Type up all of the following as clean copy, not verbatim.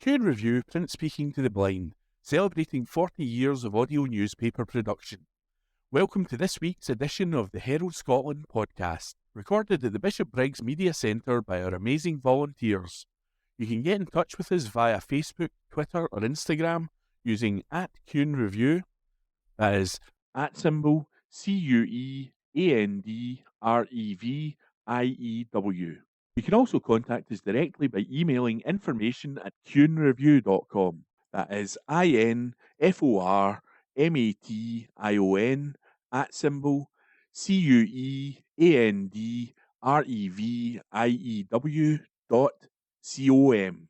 Cant Review, print speaking to the blind, celebrating 40 years of audio newspaper production. Welcome to this week's edition of the Herald Scotland podcast, recorded at the Bishop Briggs Media Centre by our amazing volunteers. You can get in touch with us via Facebook, Twitter or Instagram using @CuneReview, that is @CuandReview. You can also contact us directly by emailing information@cunereview.com. That is INFORMATION @CuandReview.com,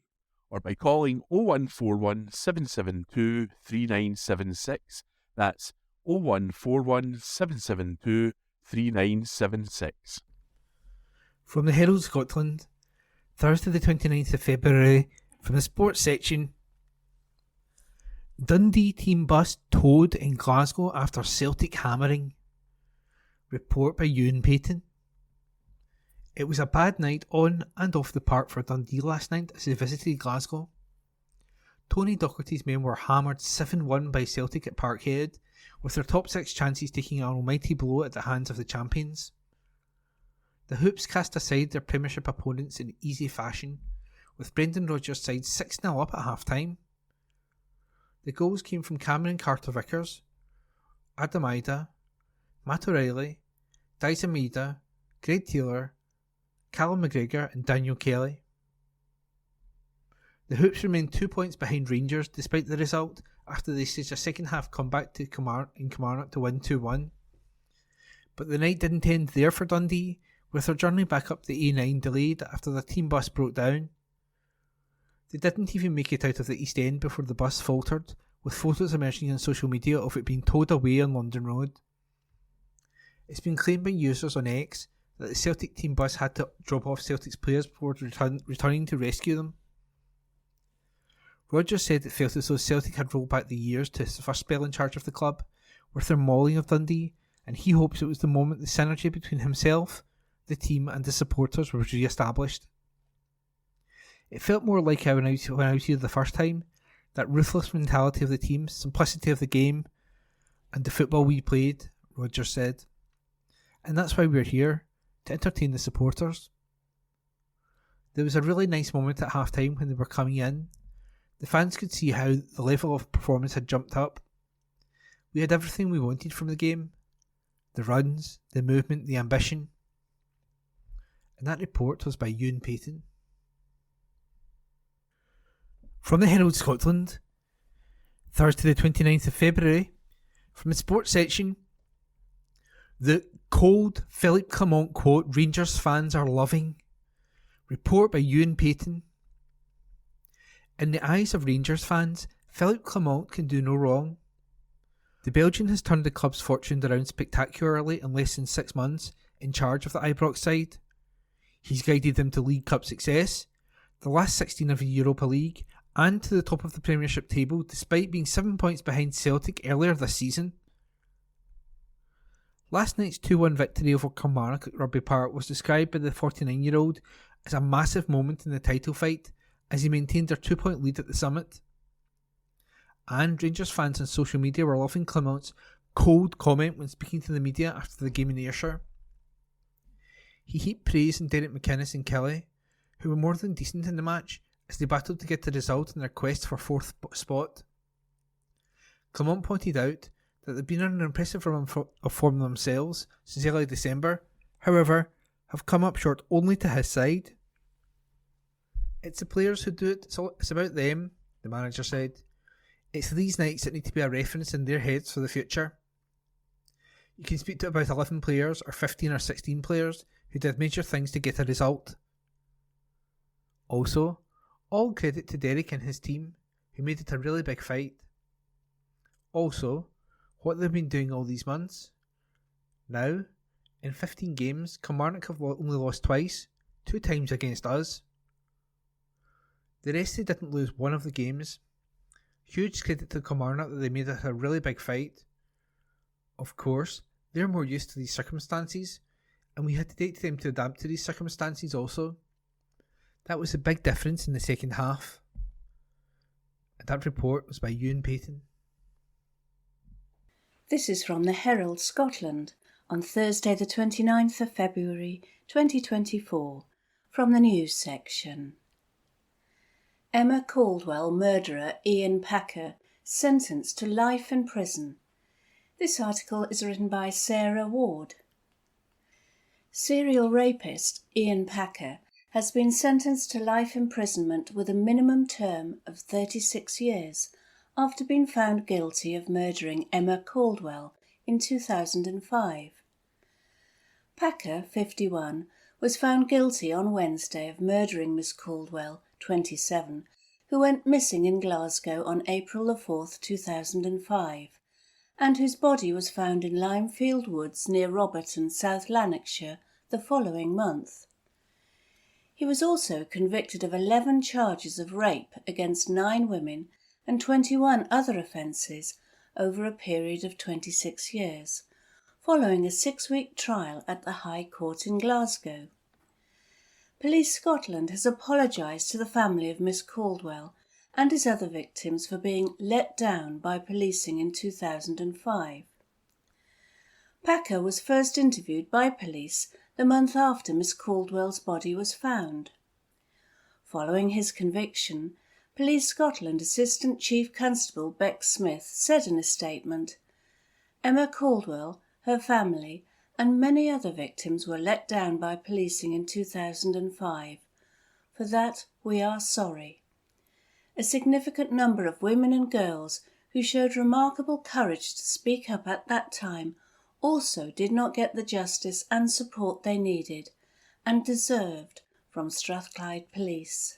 or by calling 0141 772 3976. That's 0141 772 3976. From the Herald Scotland, Thursday the 29th of February, from the sports section. Dundee team bus towed in Glasgow after Celtic hammering. Report by Ewan Payton. It was a bad night on and off the park for Dundee last night as they visited Glasgow. Tony Docherty's men were hammered 7-1 by Celtic at Parkhead, with their top six chances taking an almighty blow at the hands of the champions. The Hoops cast aside their Premiership opponents in easy fashion, with Brendan Rodgers' side 6-0 up at half-time. The goals came from Cameron Carter-Vickers, Adam Ida, Matt O'Reilly, Dyson Maeda, Greg Taylor, Callum McGregor and Daniel Kelly. The Hoops remained 2 points behind Rangers despite the result after they staged a second half comeback in Kilmarnock to win 2-1. But the night didn't end there for Dundee, with their journey back up the A9 delayed after the team bus broke down. They didn't even make it out of the East End before the bus faltered, with photos emerging on social media of it being towed away on London Road. It's been claimed by users on X that the Celtic team bus had to drop off Celtic's players before returning to rescue them. Rodgers said it felt as though Celtic had rolled back the years to his first spell in charge of the club, with their mauling of Dundee, and he hopes it was the moment the synergy between himself, the team and the supporters was re-established. It felt more like when I was here the first time, that ruthless mentality of the team, simplicity of the game, and the football we played, Rodgers said. And that's why we're here, to entertain the supporters. There was a really nice moment at half-time when they were coming in. The fans could see how the level of performance had jumped up. We had everything we wanted from the game. The runs, the movement, the ambition. And that report was by Ewan Payton. From the Herald Scotland, Thursday the 29th of February, from the sports section. The cold Philippe Clement quote Rangers fans are loving. Report by Ewan Payton. In the eyes of Rangers fans, Philippe Clement can do no wrong. The Belgian has turned the club's fortunes around spectacularly in less than 6 months in charge of the Ibrox side. He's guided them to League Cup success, the last 16 of the Europa League, and to the top of the Premiership table despite being 7 points behind Celtic earlier this season. Last night's 2-1 victory over Kilmarnock at Rugby Park was described by the 49-year-old as a massive moment in the title fight as he maintained their 2-point lead at the summit. And Rangers fans on social media were loving Clement's cold comment when speaking to the media after the game in Ayrshire. He heaped praise on Derek McInnes and Kelly, who were more than decent in the match as they battled to get the result in their quest for fourth spot. Clement pointed out that they've been on an impressive run of form themselves since early December, however, have come up short only to his side. It's the players who do it, so it's about them, the manager said. It's these nights that need to be a reference in their heads for the future. You can speak to about 11 players or 15 or 16 players who did major things to get a result. Also, all credit to Derek and his team, who made it a really big fight. Also, what they've been doing all these months. Now, in 15 games, Kilmarnock have only lost twice, 2 times against us. The rest they didn't lose one of the games. Huge credit to Kilmarnock that they made it a really big fight. Of course, they're more used to these circumstances, and we had to take time to adapt to these circumstances also. That was a big difference in the second half. That report was by Ewan Payton. This is from the Herald Scotland on Thursday the 29th of February 2024 from the news section. Emma Caldwell murderer Ian Packer sentenced to life in prison. This article is written by Sarah Ward. Serial rapist Ian Packer has been sentenced to life imprisonment with a minimum term of 36 years after being found guilty of murdering Emma Caldwell in 2005. Packer, 51, was found guilty on Wednesday of murdering Miss Caldwell, 27, who went missing in Glasgow on April 4, 2005, and whose body was found in Limefield Woods near Roberton, South Lanarkshire, the following month. He was also convicted of 11 charges of rape against 9 women and 21 other offences over a period of 26 years, following a 6-week trial at the High Court in Glasgow. Police Scotland has apologised to the family of Miss Caldwell and his other victims for being let down by policing in 2005. Packer was first interviewed by police the month after Miss Caldwell's body was found. Following his conviction, Police Scotland Assistant Chief Constable Beck Smith said in a statement, "Emma Caldwell, her family and many other victims were let down by policing in 2005. For that we are sorry. A significant number of women and girls who showed remarkable courage to speak up at that time also did not get the justice and support they needed and deserved from Strathclyde Police."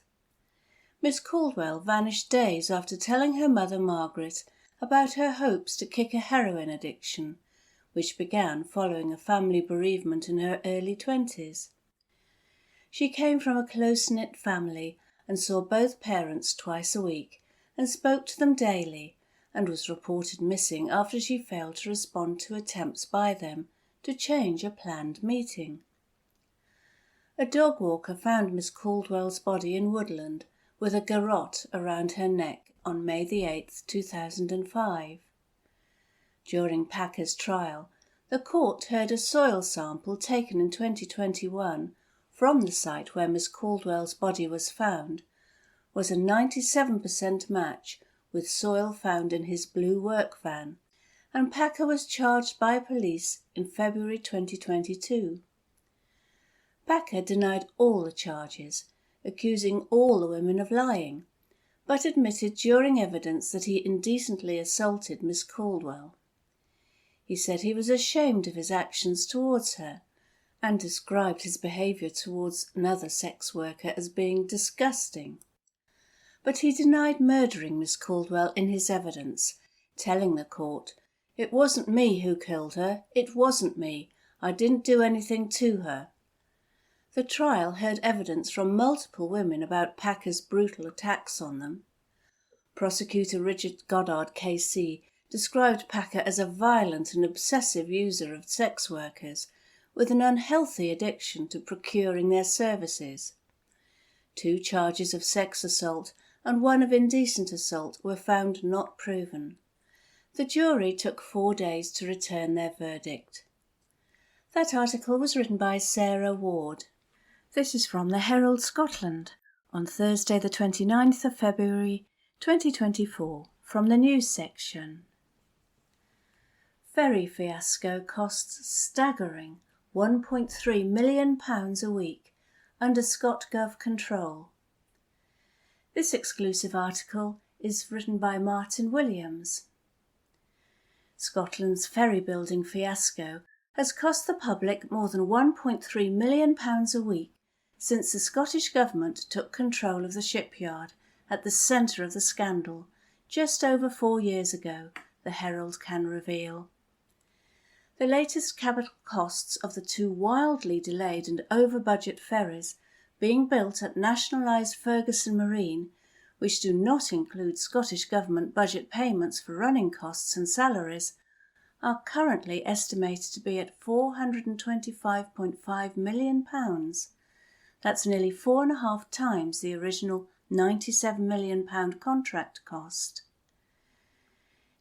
Miss Caldwell vanished days after telling her mother Margaret about her hopes to kick a heroin addiction, which began following a family bereavement in her early 20s. She came from a close-knit family and saw both parents twice a week and spoke to them daily, and was reported missing after she failed to respond to attempts by them to change a planned meeting. A dog walker found Miss Caldwell's body in Woodland with a garrote around her neck on May 8, 2005. During Packer's trial, the court heard a soil sample taken in 2021 from the site where Miss Caldwell's body was found was a 97% match with soil found in his blue work van, and Packer was charged by police in February 2022. Packer denied all the charges, accusing all the women of lying, but admitted during evidence that he indecently assaulted Miss Caldwell. He said he was ashamed of his actions towards her and described his behaviour towards another sex worker as being disgusting. But he denied murdering Miss Caldwell in his evidence, telling the court, "It wasn't me who killed her, it wasn't me, I didn't do anything to her." The trial heard evidence from multiple women about Packer's brutal attacks on them. Prosecutor Richard Goddard KC described Packer as a violent and obsessive user of sex workers with an unhealthy addiction to procuring their services. 2 charges of sex assault and 1 of indecent assault were found not proven. The jury took 4 days to return their verdict. That article was written by Sarah Ward. This is from the Herald Scotland on Thursday the 29th of February 2024 from the news section. Ferry fiasco costs staggering £1.3 million a week under ScotGov control. This exclusive article is written by Martin Williams. Scotland's ferry building fiasco has cost the public more than £1.3 million a week since the Scottish Government took control of the shipyard at the centre of the scandal just over 4 years ago, the Herald can reveal. The latest capital costs of the 2 wildly delayed and over-budget ferries being built at nationalised Ferguson Marine, which do not include Scottish Government budget payments for running costs and salaries, are currently estimated to be at £425.5 million. That's nearly 4.5 times the original £97 million contract cost.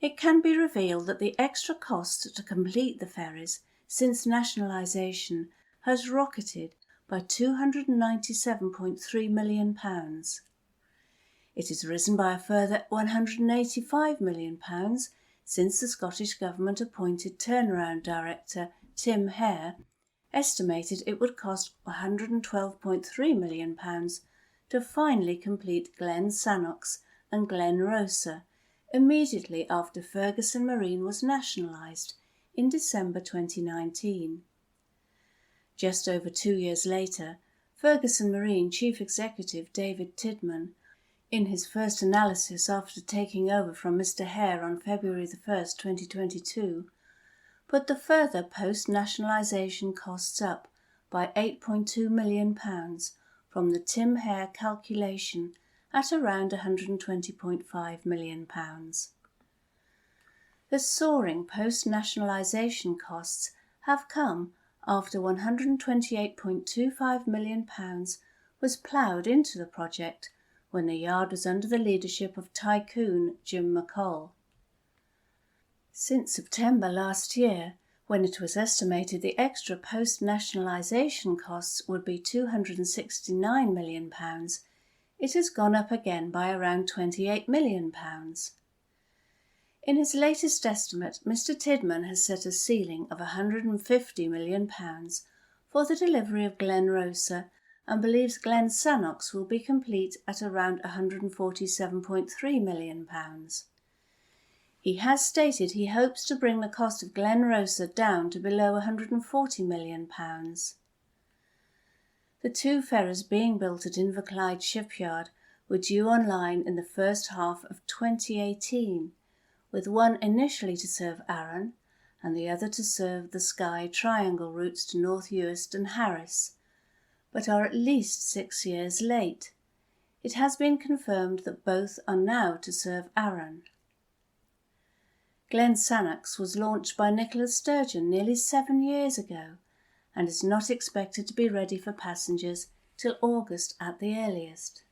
It can be revealed that the extra cost to complete the ferries since nationalisation has rocketed by £297.3 million. It has risen by a further £185 million since the Scottish Government appointed turnaround director Tim Hare estimated it would cost £112.3 million to finally complete Glen Sannox and Glen Rosa immediately after Ferguson Marine was nationalised in December 2019. Just over 2 years later, Ferguson Marine Chief Executive David Tidman, in his first analysis after taking over from Mr Hare on February 1, 2022, put the further post-nationalisation costs up by £8.2 million from the Tim Hare calculation at around £120.5 million. The soaring post-nationalisation costs have come after £128.25 million was ploughed into the project when the yard was under the leadership of tycoon Jim McColl. Since September last year, when it was estimated the extra post-nationalisation costs would be £269 million, it has gone up again by around £28 million. In his latest estimate, Mr Tidman has set a ceiling of £150 million for the delivery of Glen Rosa and believes Glen Sannox will be complete at around £147.3 million. He has stated he hopes to bring the cost of Glen Rosa down to below £140 million. The two ferries being built at Inverclyde Shipyard were due online in the first half of 2018, with one initially to serve Arran and the other to serve the Skye Triangle routes to North Uist and Harris, but are at least 6 years late. It has been confirmed that both are now to serve Arran. Glen Sannox was launched by Nicola Sturgeon nearly 7 years ago and is not expected to be ready for passengers till August at the earliest.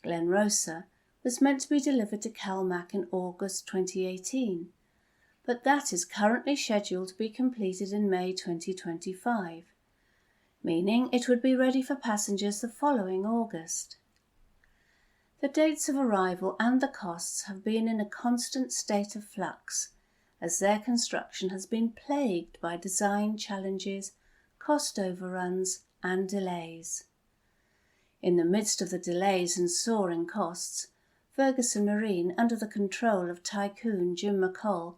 Glen Rosa was meant to be delivered to Calmac in August 2018, but that is currently scheduled to be completed in May 2025, meaning it would be ready for passengers the following August. The dates of arrival and the costs have been in a constant state of flux, as their construction has been plagued by design challenges, cost overruns and delays. In the midst of the delays and soaring costs, Ferguson Marine, under the control of tycoon Jim McColl,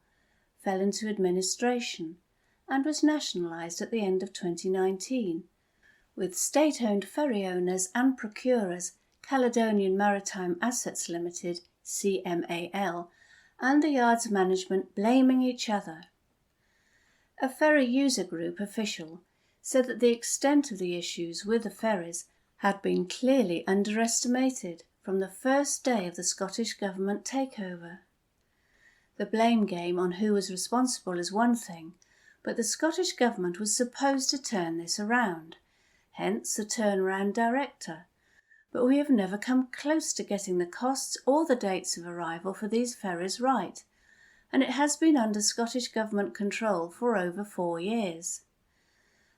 fell into administration and was nationalised at the end of 2019, with state-owned ferry owners and procurers Caledonian Maritime Assets Limited, CMAL, and the yard's management blaming each other. A ferry user group official said that the extent of the issues with the ferries had been clearly underestimated from the first day of the Scottish Government takeover. The blame game on who was responsible is one thing, but the Scottish Government was supposed to turn this around, hence the turnaround director. But we have never come close to getting the costs or the dates of arrival for these ferries right, and it has been under Scottish Government control for over 4 years.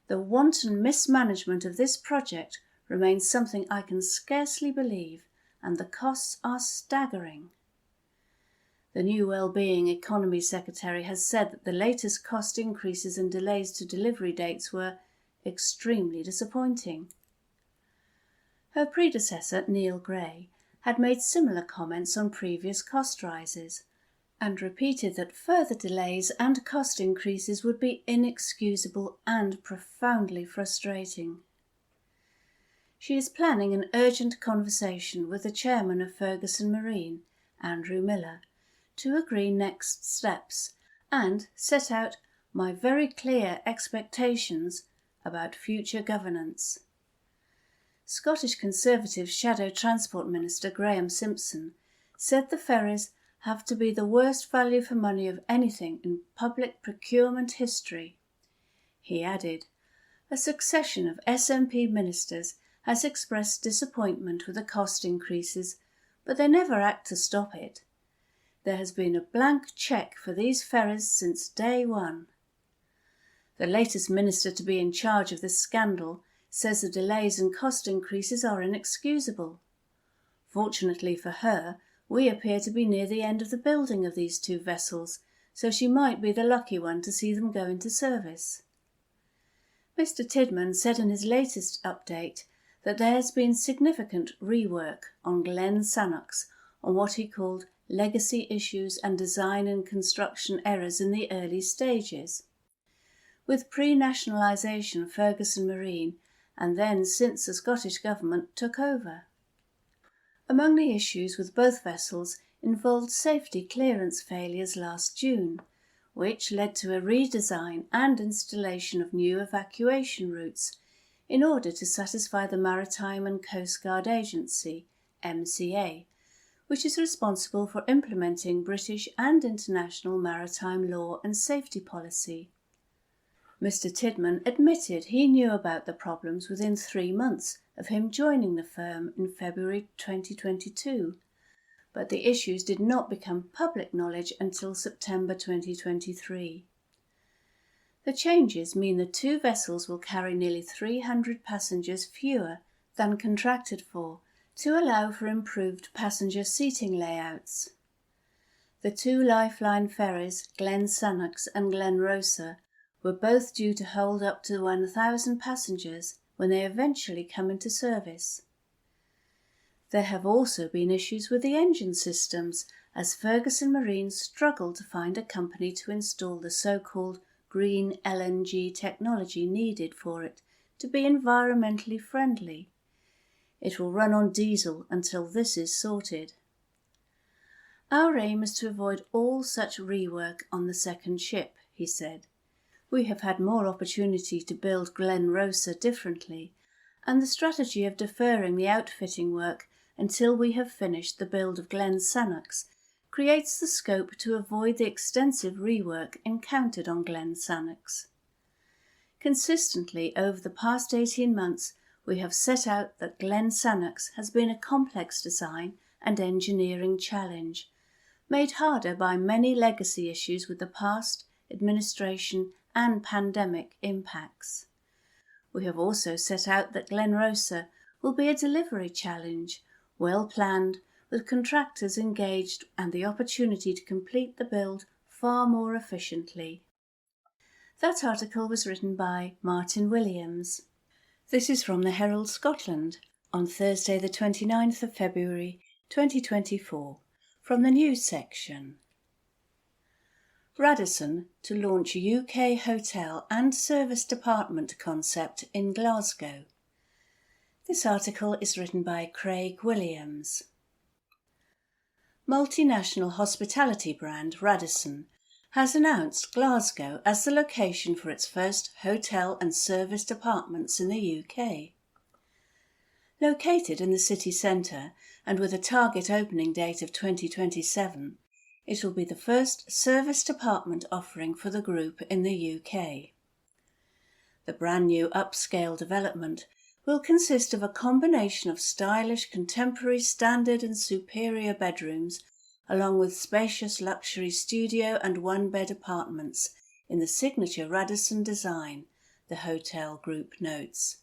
The wanton mismanagement of this project remains something I can scarcely believe, and the costs are staggering. The new Wellbeing Economy Secretary has said that the latest cost increases and delays to delivery dates were extremely disappointing. Her predecessor, Neil Gray, had made similar comments on previous cost rises and repeated that further delays and cost increases would be inexcusable and profoundly frustrating. She is planning an urgent conversation with the chairman of Ferguson Marine, Andrew Miller, to agree next steps and set out my very clear expectations about future governance. Scottish Conservative Shadow Transport Minister Graham Simpson said the ferries have to be the worst value for money of anything in public procurement history. He added, a succession of SNP ministers has expressed disappointment with the cost increases, but they never act to stop it. There has been a blank cheque for these ferries since day one. The latest minister to be in charge of this scandal says the delays and cost increases are inexcusable. Fortunately for her, we appear to be near the end of the building of these two vessels, so she might be the lucky one to see them go into service. Mr. Tidman said in his latest update that there has been significant rework on Glen Sannox on what he called legacy issues and design and construction errors in the early stages. With pre-nationalisation Ferguson Marine and then since the Scottish Government took over. Among the issues with both vessels involved safety clearance failures last June, which led to a redesign and installation of new evacuation routes in order to satisfy the Maritime and Coast Guard Agency, MCA, which is responsible for implementing British and international maritime law and safety policy. Mr. Tidman admitted he knew about the problems within 3 months of him joining the firm in February 2022, but the issues did not become public knowledge until September 2023. The changes mean the two vessels will carry nearly 300 passengers fewer than contracted for to allow for improved passenger seating layouts. The two lifeline ferries, Glen Sannox and Glen Rosa, were both due to hold up to 1,000 passengers when they eventually come into service. There have also been issues with the engine systems, as Ferguson Marine struggled to find a company to install the so-called green LNG technology needed for it to be environmentally friendly. It will run on diesel until this is sorted. Our aim is to avoid all such rework on the second ship, he said. We have had more opportunity to build Glen Rosa differently, and the strategy of deferring the outfitting work until we have finished the build of Glen Sannox creates the scope to avoid the extensive rework encountered on Glen Sannox. Consistently over the past 18 months, we have set out that Glen Sannox has been a complex design and engineering challenge, made harder by many legacy issues with the past, administration and pandemic impacts. We have also set out that Glen Rosa will be a delivery challenge, well planned, with contractors engaged and the opportunity to complete the build far more efficiently. That article was written by Martin Williams. This is from the Herald Scotland on Thursday the 29th of February 2024, from the news section. Radisson to launch UK hotel and service department concept in Glasgow. This article is written by Craig Williams. Multinational hospitality brand Radisson has announced Glasgow as the location for its first hotel and service departments in the UK. Located in the city centre and with a target opening date of 2027, it will be the first service department offering for the group in the UK. The brand new upscale development will consist of a combination of stylish contemporary standard and superior bedrooms, along with spacious luxury studio and one-bed apartments in the signature Radisson design, the hotel group notes.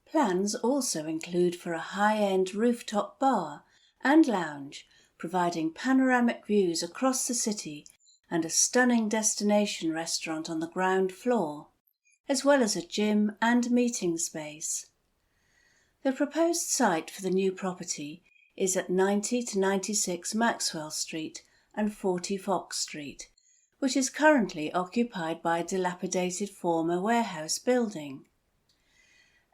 Plans also include for a high-end rooftop bar and lounge, providing panoramic views across the city and a stunning destination restaurant on the ground floor, as well as a gym and meeting space. The proposed site for the new property is at 90 to 96 Maxwell Street and 40 Fox Street, which is currently occupied by a dilapidated former warehouse building.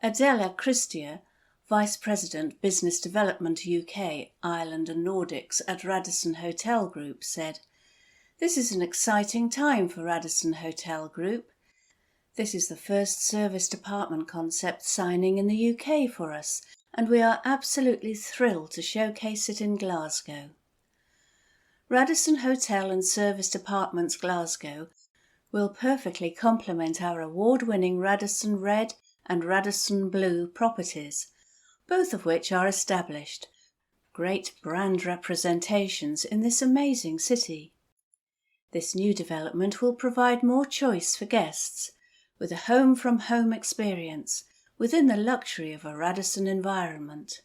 Adela Christia, Vice President Business Development UK, Ireland and Nordics at Radisson Hotel Group, said, "This is an exciting time for Radisson Hotel Group. This is the first service department concept signing in the UK for us, and we are absolutely thrilled to showcase it in Glasgow." Radisson Hotel and Service Departments Glasgow will perfectly complement our award-winning Radisson Red, and Radisson Blu properties, both of which are established, great brand representations in this amazing city. This new development will provide more choice for guests, with a home-from-home experience within the luxury of a Radisson environment.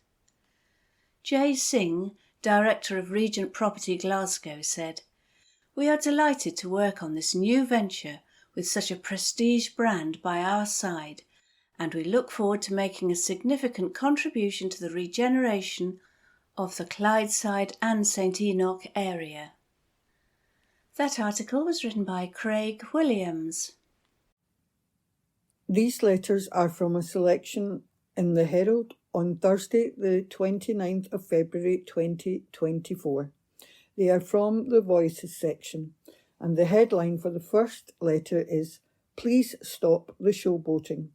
Jay Singh, Director of Regent Property Glasgow, said, "We are delighted to work on this new venture with such a prestige brand by our side, and we look forward to making a significant contribution to the regeneration of the Clydeside and St Enoch area." That article was written by Craig Williams. These letters are from a selection in the Herald on Thursday, the 29th of February 2024. They are from the Voices section, and the headline for the first letter is, "Please stop the showboating."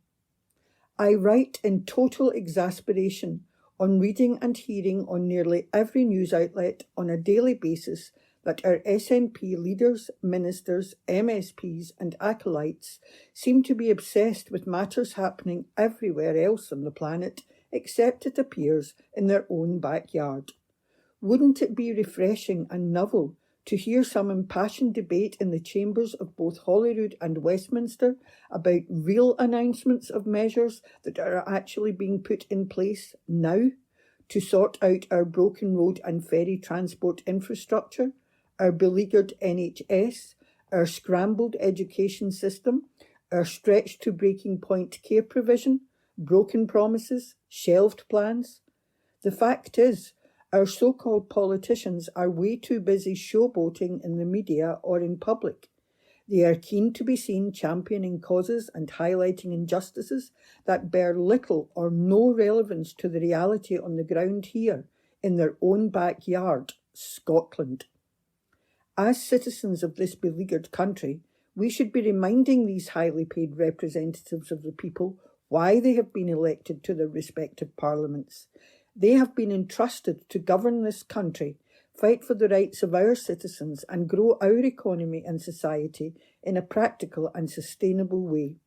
I write in total exasperation on reading and hearing on nearly every news outlet on a daily basis that our SNP leaders, ministers, MSPs and acolytes seem to be obsessed with matters happening everywhere else on the planet, except, it appears, in their own backyard. Wouldn't it be refreshing and novel to hear some impassioned debate in the chambers of both Holyrood and Westminster about real announcements of measures that are actually being put in place now to sort out our broken road and ferry transport infrastructure, our beleaguered NHS, our scrambled education system, our stretched to breaking point care provision, broken promises, shelved plans? The fact is, our so-called politicians are way too busy showboating in the media or in public. They are keen to be seen championing causes and highlighting injustices that bear little or no relevance to the reality on the ground here, in their own backyard, Scotland. As citizens of this beleaguered country, we should be reminding these highly paid representatives of the people why they have been elected to their respective parliaments. They have been entrusted to govern this country, fight for the rights of our citizens and grow our economy and society in a practical and sustainable way.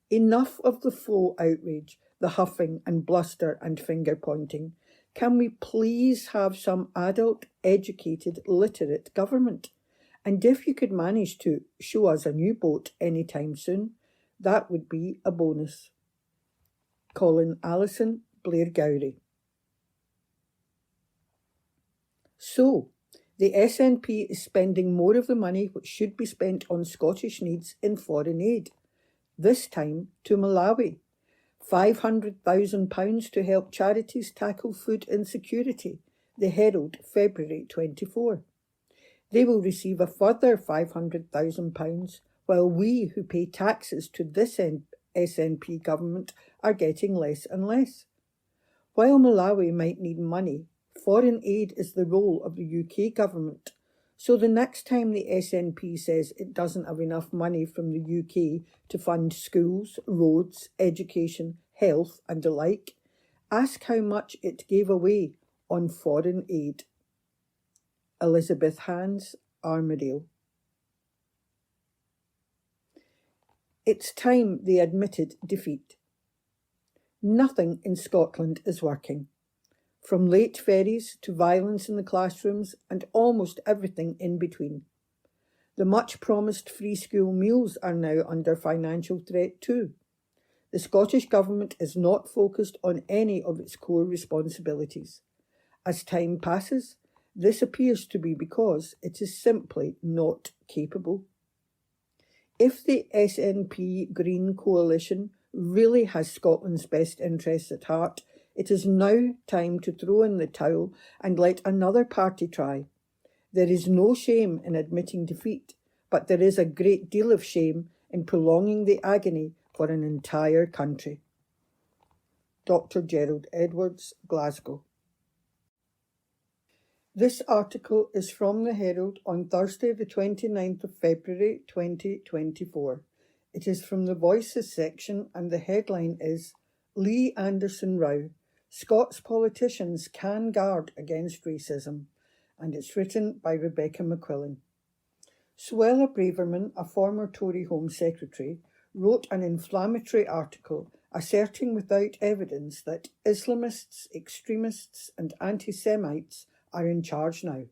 Enough of the faux outrage, the huffing and bluster and finger-pointing. Can we please have some adult, educated, literate government? And if you could manage to show us a new boat any time soon, that would be a bonus. Colin Allison, Blairgowrie. So, the SNP is spending more of the money which should be spent on Scottish needs in foreign aid, this time to Malawi. £500,000 to help charities tackle food insecurity, the Herald, February 24. They will receive a further £500,000, while we who pay taxes to this SNP government are getting less and less. While Malawi might need money, foreign aid is the role of the UK government. So the next time the SNP says it doesn't have enough money from the UK to fund schools, roads, education, health and the like, ask how much it gave away on foreign aid. Elizabeth Hands, Armadale. It's time they admitted defeat. Nothing in Scotland is working. From late ferries to violence in the classrooms and almost everything in between. The much-promised free school meals are now under financial threat too. The Scottish Government is not focused on any of its core responsibilities. As time passes, this appears to be because it is simply not capable. If the SNP Green Coalition really has Scotland's best interests at heart, it is now time to throw in the towel and let another party try. There is no shame in admitting defeat, but there is a great deal of shame in prolonging the agony for an entire country. Dr. Gerald Edwards, Glasgow. This article is from the Herald on Thursday, the 29th of February 2024. It is from the Voices section and the headline is Lee Anderson Row, Scots politicians can guard against racism, and it's written by Rebecca McQuillan. Suella Braverman, a former Tory Home Secretary, wrote an inflammatory article asserting without evidence that Islamists, extremists, and anti-Semites are in charge now.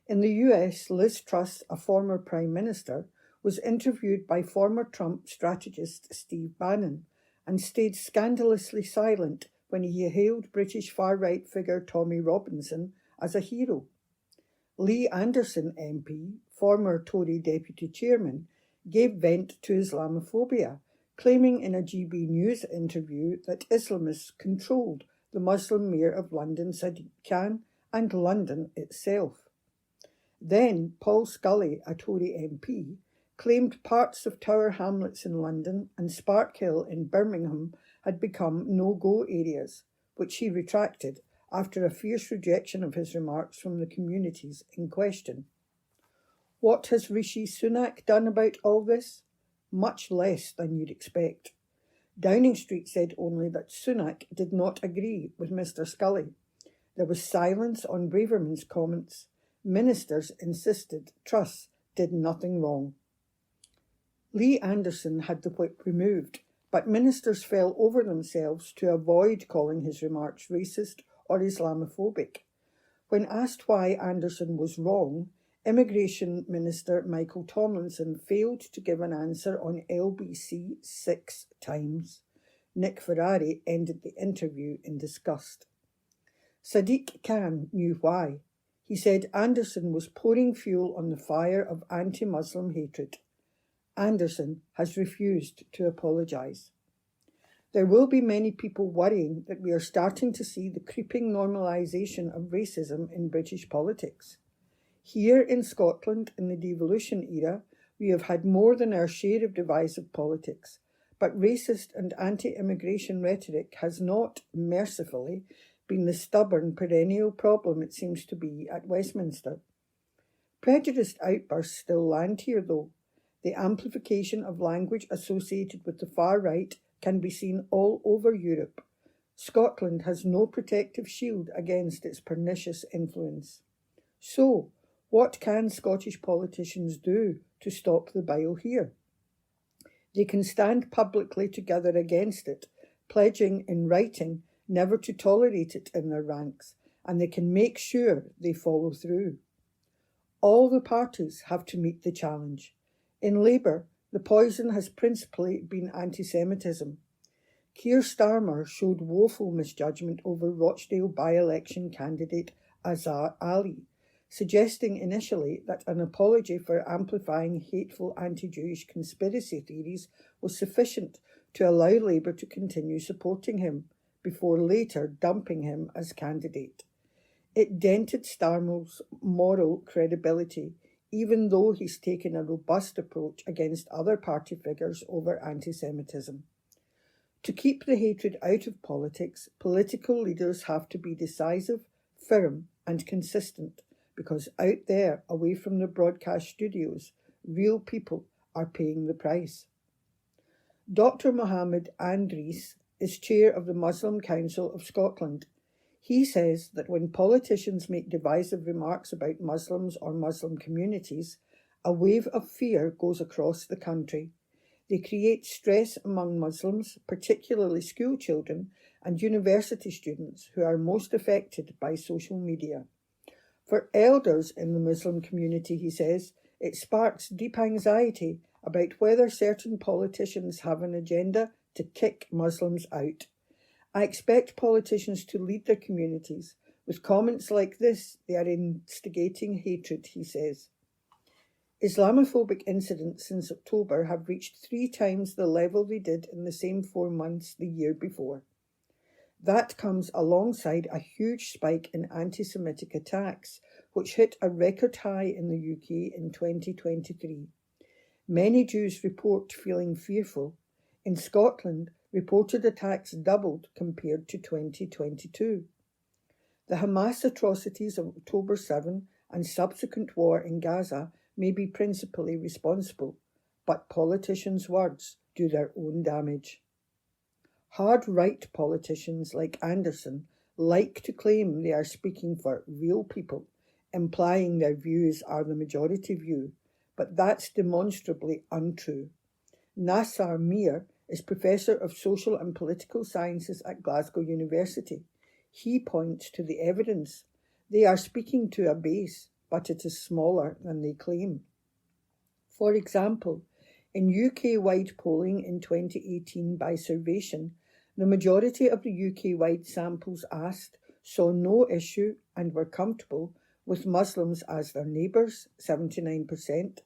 In the US, Liz Truss, a former Prime Minister, was interviewed by former Trump strategist Steve Bannon and stayed scandalously silent when he hailed British far-right figure Tommy Robinson as a hero. Lee Anderson MP, former Tory deputy chairman, gave vent to Islamophobia, claiming in a GB News interview that Islamists controlled the Muslim mayor of London, Sadiq Khan, and London itself. Then Paul Scully, a Tory MP, claimed parts of Tower Hamlets in London and Sparkhill in Birmingham had become no-go areas, which he retracted after a fierce rejection of his remarks from the communities in question. What has Rishi Sunak done about all this? Much less than you'd expect. Downing Street said only that Sunak did not agree with Mr. Scully. There was silence on Braverman's comments. Ministers insisted Truss did nothing wrong. Lee Anderson had the whip removed, but ministers fell over themselves to avoid calling his remarks racist or Islamophobic. When asked why Anderson was wrong, Immigration Minister Michael Tomlinson failed to give an answer on LBC 6 times. Nick Ferrari ended the interview in disgust. Sadiq Khan knew why. He said Anderson was pouring fuel on the fire of anti-Muslim hatred. Anderson has refused to apologise. There will be many people worrying that we are starting to see the creeping normalisation of racism in British politics. Here in Scotland, in the devolution era, we have had more than our share of divisive politics, but racist and anti-immigration rhetoric has not, mercifully, been the stubborn perennial problem it seems to be at Westminster. Prejudiced outbursts still land here, though. The amplification of language associated with the far right can be seen all over Europe. Scotland has no protective shield against its pernicious influence. So, what can Scottish politicians do to stop the bile here? They can stand publicly together against it, pledging in writing never to tolerate it in their ranks, and they can make sure they follow through. All the parties have to meet the challenge. In Labour, the poison has principally been anti-Semitism. Keir Starmer showed woeful misjudgment over Rochdale by-election candidate Azhar Ali, suggesting initially that an apology for amplifying hateful anti-Jewish conspiracy theories was sufficient to allow Labour to continue supporting him, before later dumping him as candidate. It dented Starmer's moral credibility, even though he's taken a robust approach against other party figures over anti-Semitism. To keep the hatred out of politics, political leaders have to be decisive, firm, and consistent, because out there, away from the broadcast studios, real people are paying the price. Dr. Mohammed Andries is chair of the Muslim Council of Scotland. He says that when politicians make divisive remarks about Muslims or Muslim communities, a wave of fear goes across the country. They create stress among Muslims, particularly school children and university students who are most affected by social media. For elders in the Muslim community, he says, it sparks deep anxiety about whether certain politicians have an agenda to kick Muslims out. I expect politicians to lead their communities. With comments like this, they are instigating hatred, he says. Islamophobic incidents since October have reached 3 times the level they did in the same 4 months the year before. That comes alongside a huge spike in anti-Semitic attacks, which hit a record high in the UK in 2023. Many Jews report feeling fearful. In Scotland, reported attacks doubled compared to 2022. The Hamas atrocities of October 7 and subsequent war in Gaza may be principally responsible, but politicians' words do their own damage. Hard-right politicians like Anderson like to claim they are speaking for real people, implying their views are the majority view, but that's demonstrably untrue. Nassar Mir is Professor of Social and Political Sciences at Glasgow University. He points to the evidence. They are speaking to a base, but it is smaller than they claim. For example, in UK-wide polling in 2018 by Survation, the majority of the UK-wide samples asked saw no issue and were comfortable with Muslims as their neighbours, 79%,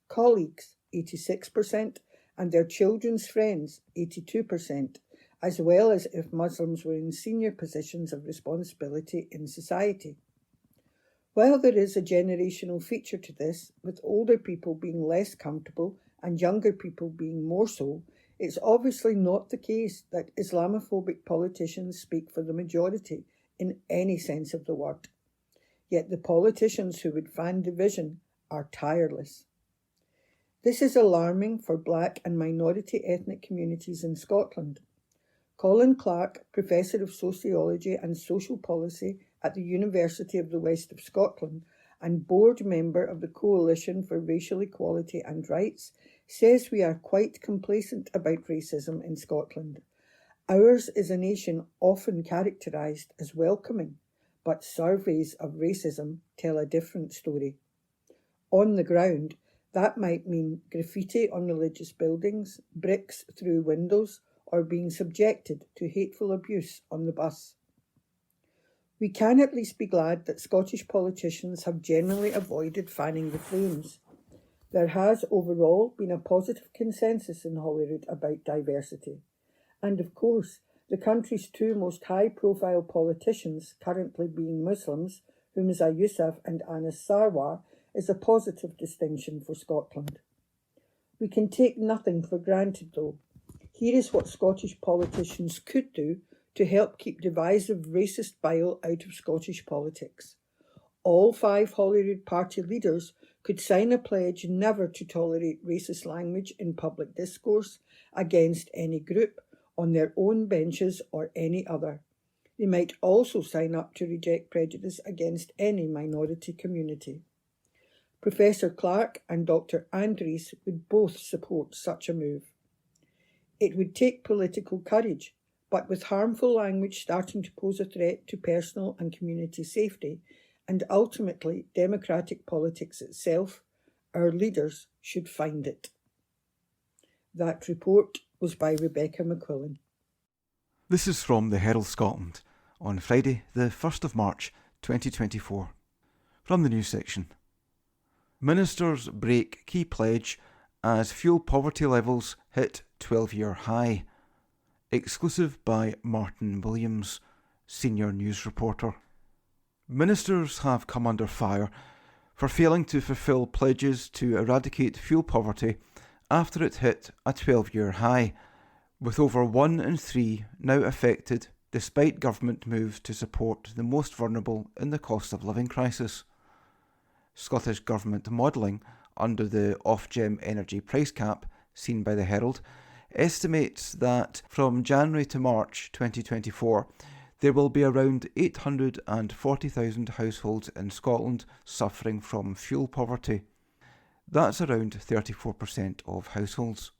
colleagues, 86%, and their children's friends, 82%, as well as if Muslims were in senior positions of responsibility in society. While there is a generational feature to this, with older people being less comfortable and younger people being more so, it's obviously not the case that Islamophobic politicians speak for the majority in any sense of the word. Yet the politicians who would fan division are tireless. This is alarming for black and minority ethnic communities in Scotland. Colin Clark, Professor of Sociology and Social Policy at the University of the West of Scotland and board member of the Coalition for Racial Equality and Rights, says we are quite complacent about racism in Scotland. Ours is a nation often characterised as welcoming, but surveys of racism tell a different story. On the ground, that might mean graffiti on religious buildings, bricks through windows, or being subjected to hateful abuse on the bus. We can at least be glad that Scottish politicians have generally avoided fanning the flames. There has overall been a positive consensus in Holyrood about diversity. And of course, the country's two most high-profile politicians currently being Muslims, Humza Yousaf and Anas Sarwar, is a positive distinction for Scotland. We can take nothing for granted though. Here is what Scottish politicians could do to help keep divisive racist bile out of Scottish politics. All 5 Holyrood party leaders could sign a pledge never to tolerate racist language in public discourse against any group, on their own benches or any other. They might also sign up to reject prejudice against any minority community. Professor Clark and Dr. Andrews would both support such a move. It would take political courage, but with harmful language starting to pose a threat to personal and community safety, and ultimately democratic politics itself, our leaders should find it. That report was by Rebecca McQuillan. This is from the Herald Scotland on Friday, the 1st of March 2024. From the news section. Ministers break key pledge as fuel poverty levels hit 12-year high. Exclusive by Martin Williams, senior news reporter. Ministers have come under fire for failing to fulfil pledges to eradicate fuel poverty after it hit a 12-year high, with over 1 in 3 now affected despite government moves to support the most vulnerable in the cost of living crisis. Scottish Government modelling under the Ofgem energy price cap, seen by the Herald, estimates that from January to March 2024, there will be around 840,000 households in Scotland suffering from fuel poverty. That's around 34% of households.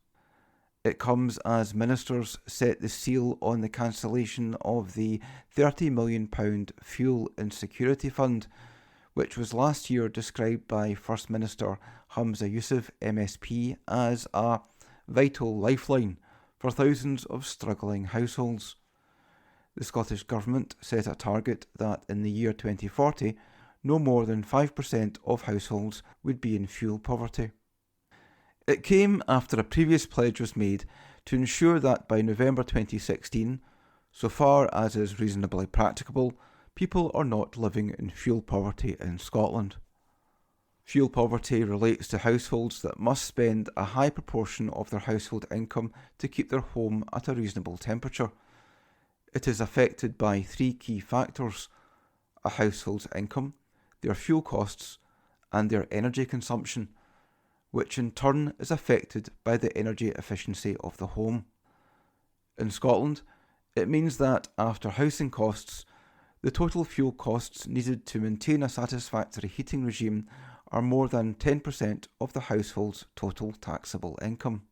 It comes as ministers set the seal on the cancellation of the £30 million Fuel Insecurity Fund, which was last year described by First Minister Humza Yousaf MSP as a vital lifeline for thousands of struggling households. The Scottish Government set a target that in the year 2040, no more than 5% of households would be in fuel poverty. It came after a previous pledge was made to ensure that by November 2016, so far as is reasonably practicable, people are not living in fuel poverty in Scotland. Fuel poverty relates to households that must spend a high proportion of their household income to keep their home at a reasonable temperature. It is affected by 3 key factors: a household's income, their fuel costs, and their energy consumption, which in turn is affected by the energy efficiency of the home. In Scotland, it means that after housing costs, the total fuel costs needed to maintain a satisfactory heating regime are more than 10% of the household's total taxable income.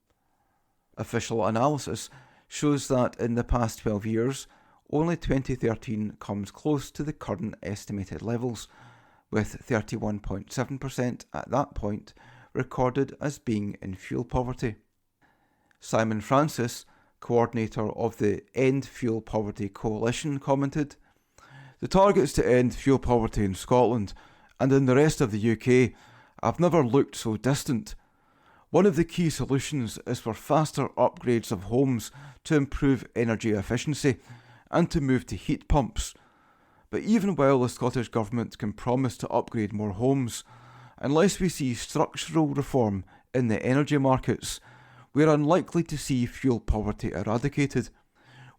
Official analysis shows that in the past 12 years, only 2013 comes close to the current estimated levels, with 31.7% at that point recorded as being in fuel poverty. Simon Francis, coordinator of the End Fuel Poverty Coalition, commented, "The targets to end fuel poverty in Scotland and in the rest of the UK have never looked so distant. One of the key solutions is for faster upgrades of homes to improve energy efficiency and to move to heat pumps. But even while the Scottish Government can promise to upgrade more homes, unless we see structural reform in the energy markets, we are unlikely to see fuel poverty eradicated.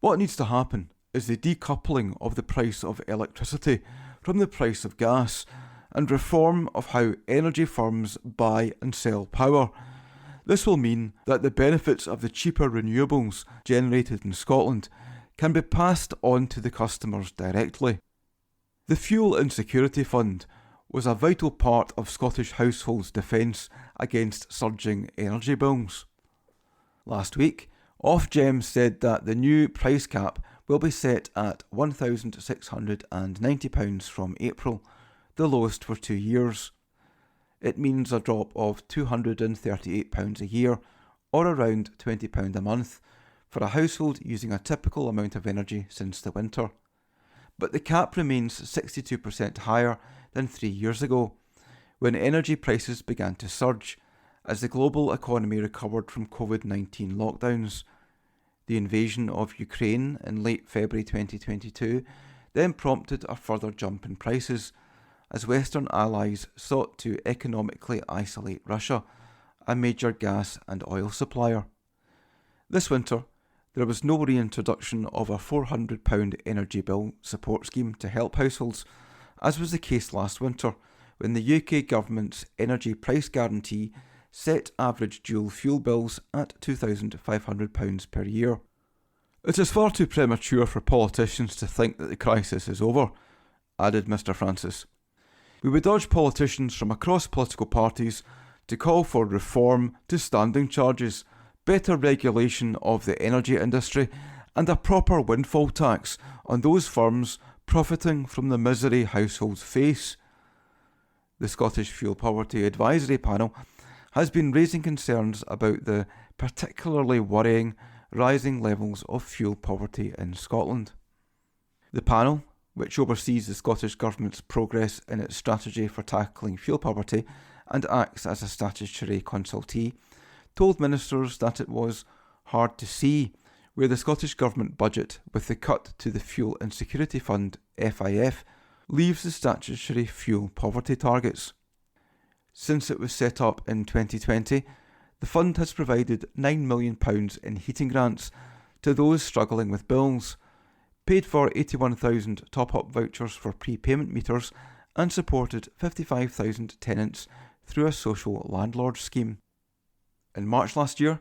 What needs to happen is the decoupling of the price of electricity from the price of gas and reform of how energy firms buy and sell power. This will mean that the benefits of the cheaper renewables generated in Scotland can be passed on to the customers directly." The Fuel Insecurity Fund was a vital part of Scottish households' defence against surging energy bills. Last week, Ofgem said that the new price cap will be set at £1,690 from April, the lowest for 2 years. It means a drop of £238 a year, or around £20 a month, for a household using a typical amount of energy since the winter. But the cap remains 62% higher than 3 years ago, when energy prices began to surge as the global economy recovered from COVID-19 lockdowns. The invasion of Ukraine in late February 2022 then prompted a further jump in prices, as Western allies sought to economically isolate Russia, a major gas and oil supplier. This winter, there was no reintroduction of a £400 energy bill support scheme to help households, as was the case last winter, when the UK government's energy price guarantee set average dual fuel bills at £2,500 per year. "It is far too premature for politicians to think that the crisis is over," added Mr Francis. "We would urge politicians from across political parties to call for reform to standing charges, better regulation of the energy industry, and a proper windfall tax on those firms profiting from the misery households face." The Scottish Fuel Poverty Advisory Panel has been raising concerns about the particularly worrying rising levels of fuel poverty in Scotland. The panel, which oversees the Scottish Government's progress in its strategy for tackling fuel poverty and acts as a statutory consultee, told ministers that it was hard to see where the Scottish Government budget, with the cut to the Fuel Insecurity Fund (FIF), leaves the statutory fuel poverty targets. Since it was set up in 2020, the fund has provided £9 million in heating grants to those struggling with bills, paid for 81,000 top-up vouchers for prepayment meters, and supported 55,000 tenants through a social landlord scheme. In March last year,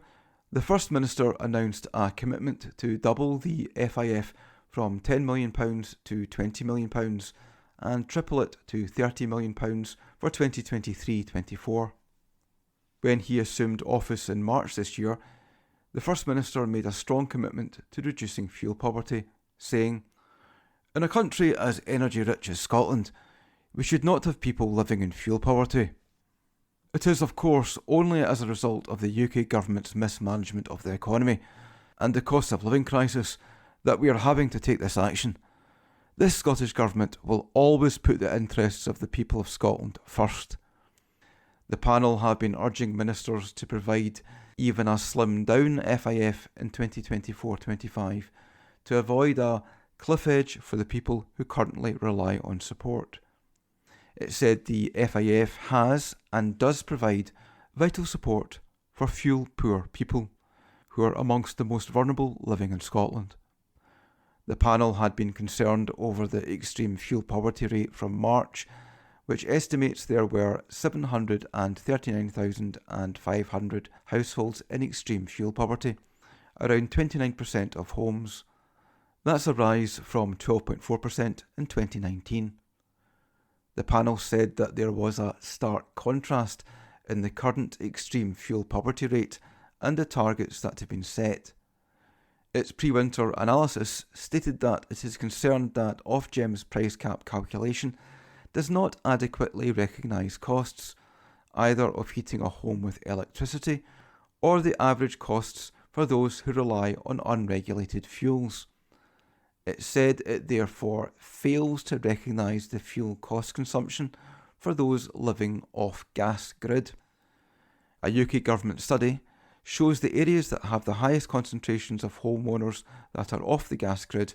the First Minister announced a commitment to double the FIF from £10 million to £20 million and triple it to £30 million for 2023-24. When he assumed office in March this year, the First Minister made a strong commitment to reducing fuel poverty, saying, "In a country as energy-rich as Scotland, we should not have people living in fuel poverty. It is, of course, only as a result of the UK Government's mismanagement of the economy and the cost of living crisis that we are having to take this action. This Scottish Government will always put the interests of the people of Scotland first." The panel have been urging ministers to provide even a slimmed-down FIF in 2024-25 to avoid a cliff edge for the people who currently rely on support. It said the FIF has and does provide vital support for fuel-poor people who are amongst the most vulnerable living in Scotland. The panel had been concerned over the extreme fuel poverty rate from March, which estimates there were 739,500 households in extreme fuel poverty, around 29% of homes. That's a rise from 12.4% in 2019. The panel said that there was a stark contrast in the current extreme fuel poverty rate and the targets that have been set. Its pre-winter analysis stated that it is concerned that Ofgem's price cap calculation does not adequately recognise costs, either of heating a home with electricity or the average costs for those who rely on unregulated fuels. It said it therefore fails to recognise the fuel cost consumption for those living off gas grid. A UK government study shows the areas that have the highest concentrations of homeowners that are off the gas grid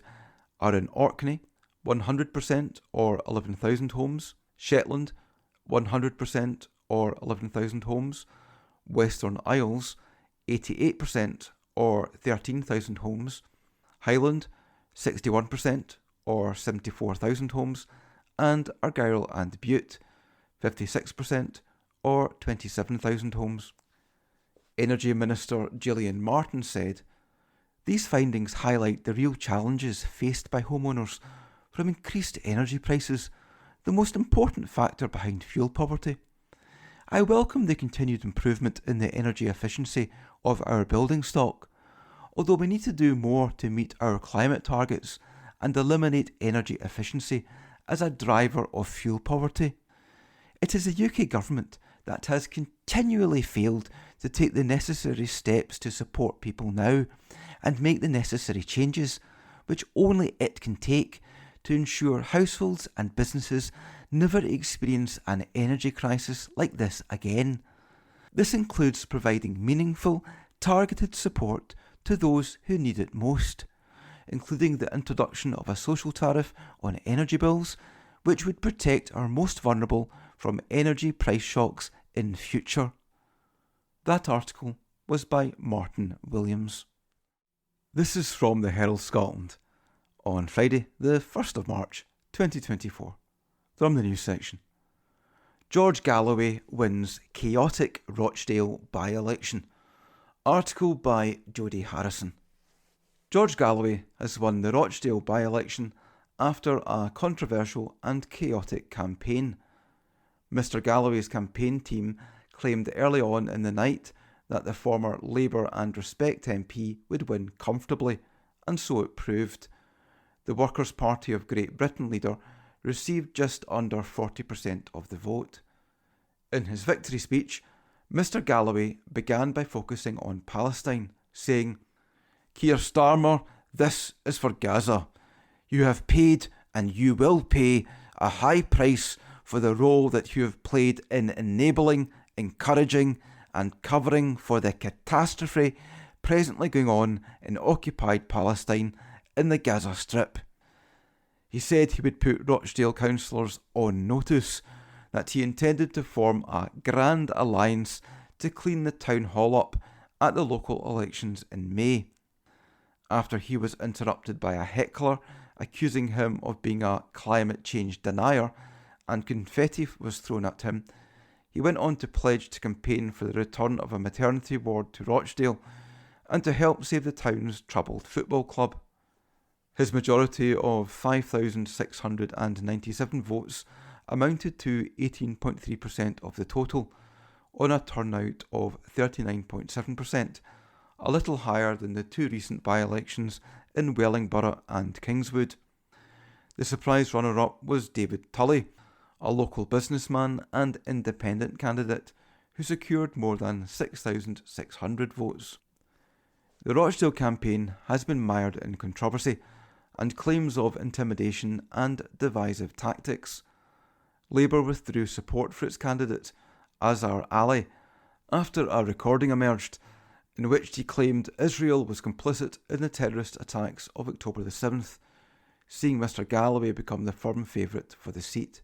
are in Orkney, 100% or 11,000 homes, Shetland, 100% or 11,000 homes, Western Isles, 88% or 13,000 homes, Highland, 61% or 74,000 homes, and Argyll and Bute, 56% or 27,000 homes. Energy Minister Gillian Martin said, "These findings highlight the real challenges faced by homeowners from increased energy prices, the most important factor behind fuel poverty. I welcome the continued improvement in the energy efficiency of our building stock, although we need to do more to meet our climate targets and eliminate energy efficiency as a driver of fuel poverty. It is the UK government that has continually failed to take the necessary steps to support people now and make the necessary changes, which only it can take, to ensure households and businesses never experience an energy crisis like this again. This includes providing meaningful, targeted support to those who need it most, including the introduction of a social tariff on energy bills, which would protect our most vulnerable from energy price shocks in future." That article was by Martin Williams. This is from the Herald Scotland on Friday the 1st of March 2024. From the news section. George Galloway wins chaotic Rochdale by-election. Article by Jodie Harrison. George Galloway has won the Rochdale by-election after a controversial and chaotic campaign. Mr Galloway's campaign team claimed early on in the night that the former Labour and Respect MP would win comfortably, and so it proved. The Workers' Party of Great Britain leader received just under 40% of the vote. In his victory speech, Mr Galloway began by focusing on Palestine, saying, "Keir Starmer, this is for Gaza. You have paid and you will pay a high price for the role that you have played in enabling, encouraging and covering for the catastrophe presently going on in occupied Palestine in the Gaza Strip." He said he would put Rochdale councillors on notice that he intended to form a grand alliance to clean the town hall up at the local elections in May. After he was interrupted by a heckler accusing him of being a climate change denier and confetti was thrown at him, he went on to pledge to campaign for the return of a maternity ward to Rochdale and to help save the town's troubled football club. His majority of 5,697 votes amounted to 18.3% of the total, on a turnout of 39.7%, a little higher than the two recent by-elections in Wellingborough and Kingswood. The surprise runner-up was David Tully, a local businessman and independent candidate who secured more than 6,600 votes. The Rochdale campaign has been mired in controversy and claims of intimidation and divisive tactics. Labour withdrew support for its candidate, Azhar Ali, after a recording emerged in which he claimed Israel was complicit in the terrorist attacks of October the 7th, seeing Mr Galloway become the firm favourite for the seat.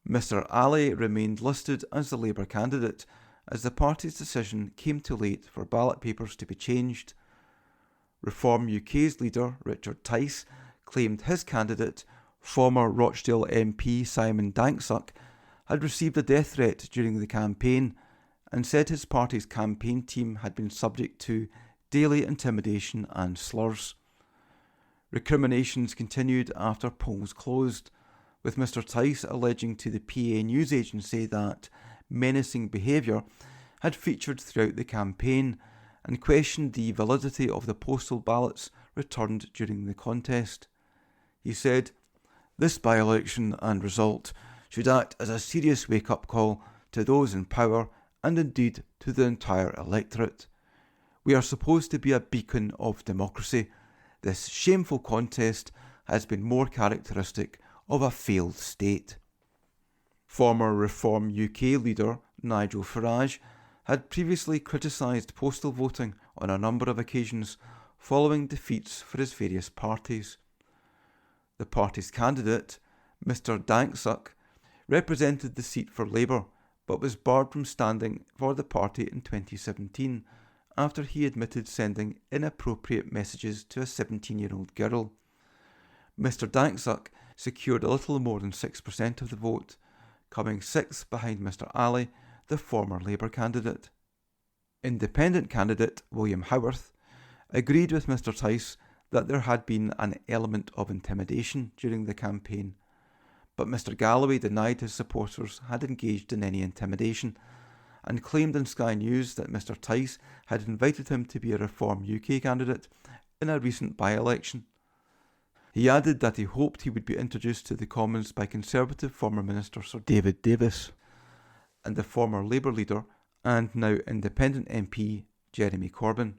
Mr Ali remained listed as the Labour candidate as the party's decision came too late for ballot papers to be changed. Reform UK's leader, Richard Tice, claimed his candidate, former Rochdale MP Simon Danksuck, had received a death threat during the campaign and said his party's campaign team had been subject to daily intimidation and slurs. Recriminations continued after polls closed, with Mr Tice alleging to the PA news agency that menacing behaviour had featured throughout the campaign and questioned the validity of the postal ballots returned during the contest. He said, "This by-election and result should act as a serious wake-up call to those in power and indeed to the entire electorate. We are supposed to be a beacon of democracy. This shameful contest has been more characteristic of a failed state." Former Reform UK leader Nigel Farage had previously criticised postal voting on a number of occasions following defeats for his various parties. The party's candidate, Mr Danksuck, represented the seat for Labour but was barred from standing for the party in 2017 after he admitted sending inappropriate messages to a 17-year-old girl. Mr Danksuck secured a little more than 6% of the vote, coming sixth behind Mr Ali, the former Labour candidate. Independent candidate William Howarth agreed with Mr Tice that there had been an element of intimidation during the campaign, but Mr Galloway denied his supporters had engaged in any intimidation and claimed on Sky News that Mr Tice had invited him to be a Reform UK candidate in a recent by-election. He added that he hoped he would be introduced to the Commons by Conservative former Minister Sir David Davis and the former Labour leader and now Independent MP Jeremy Corbyn.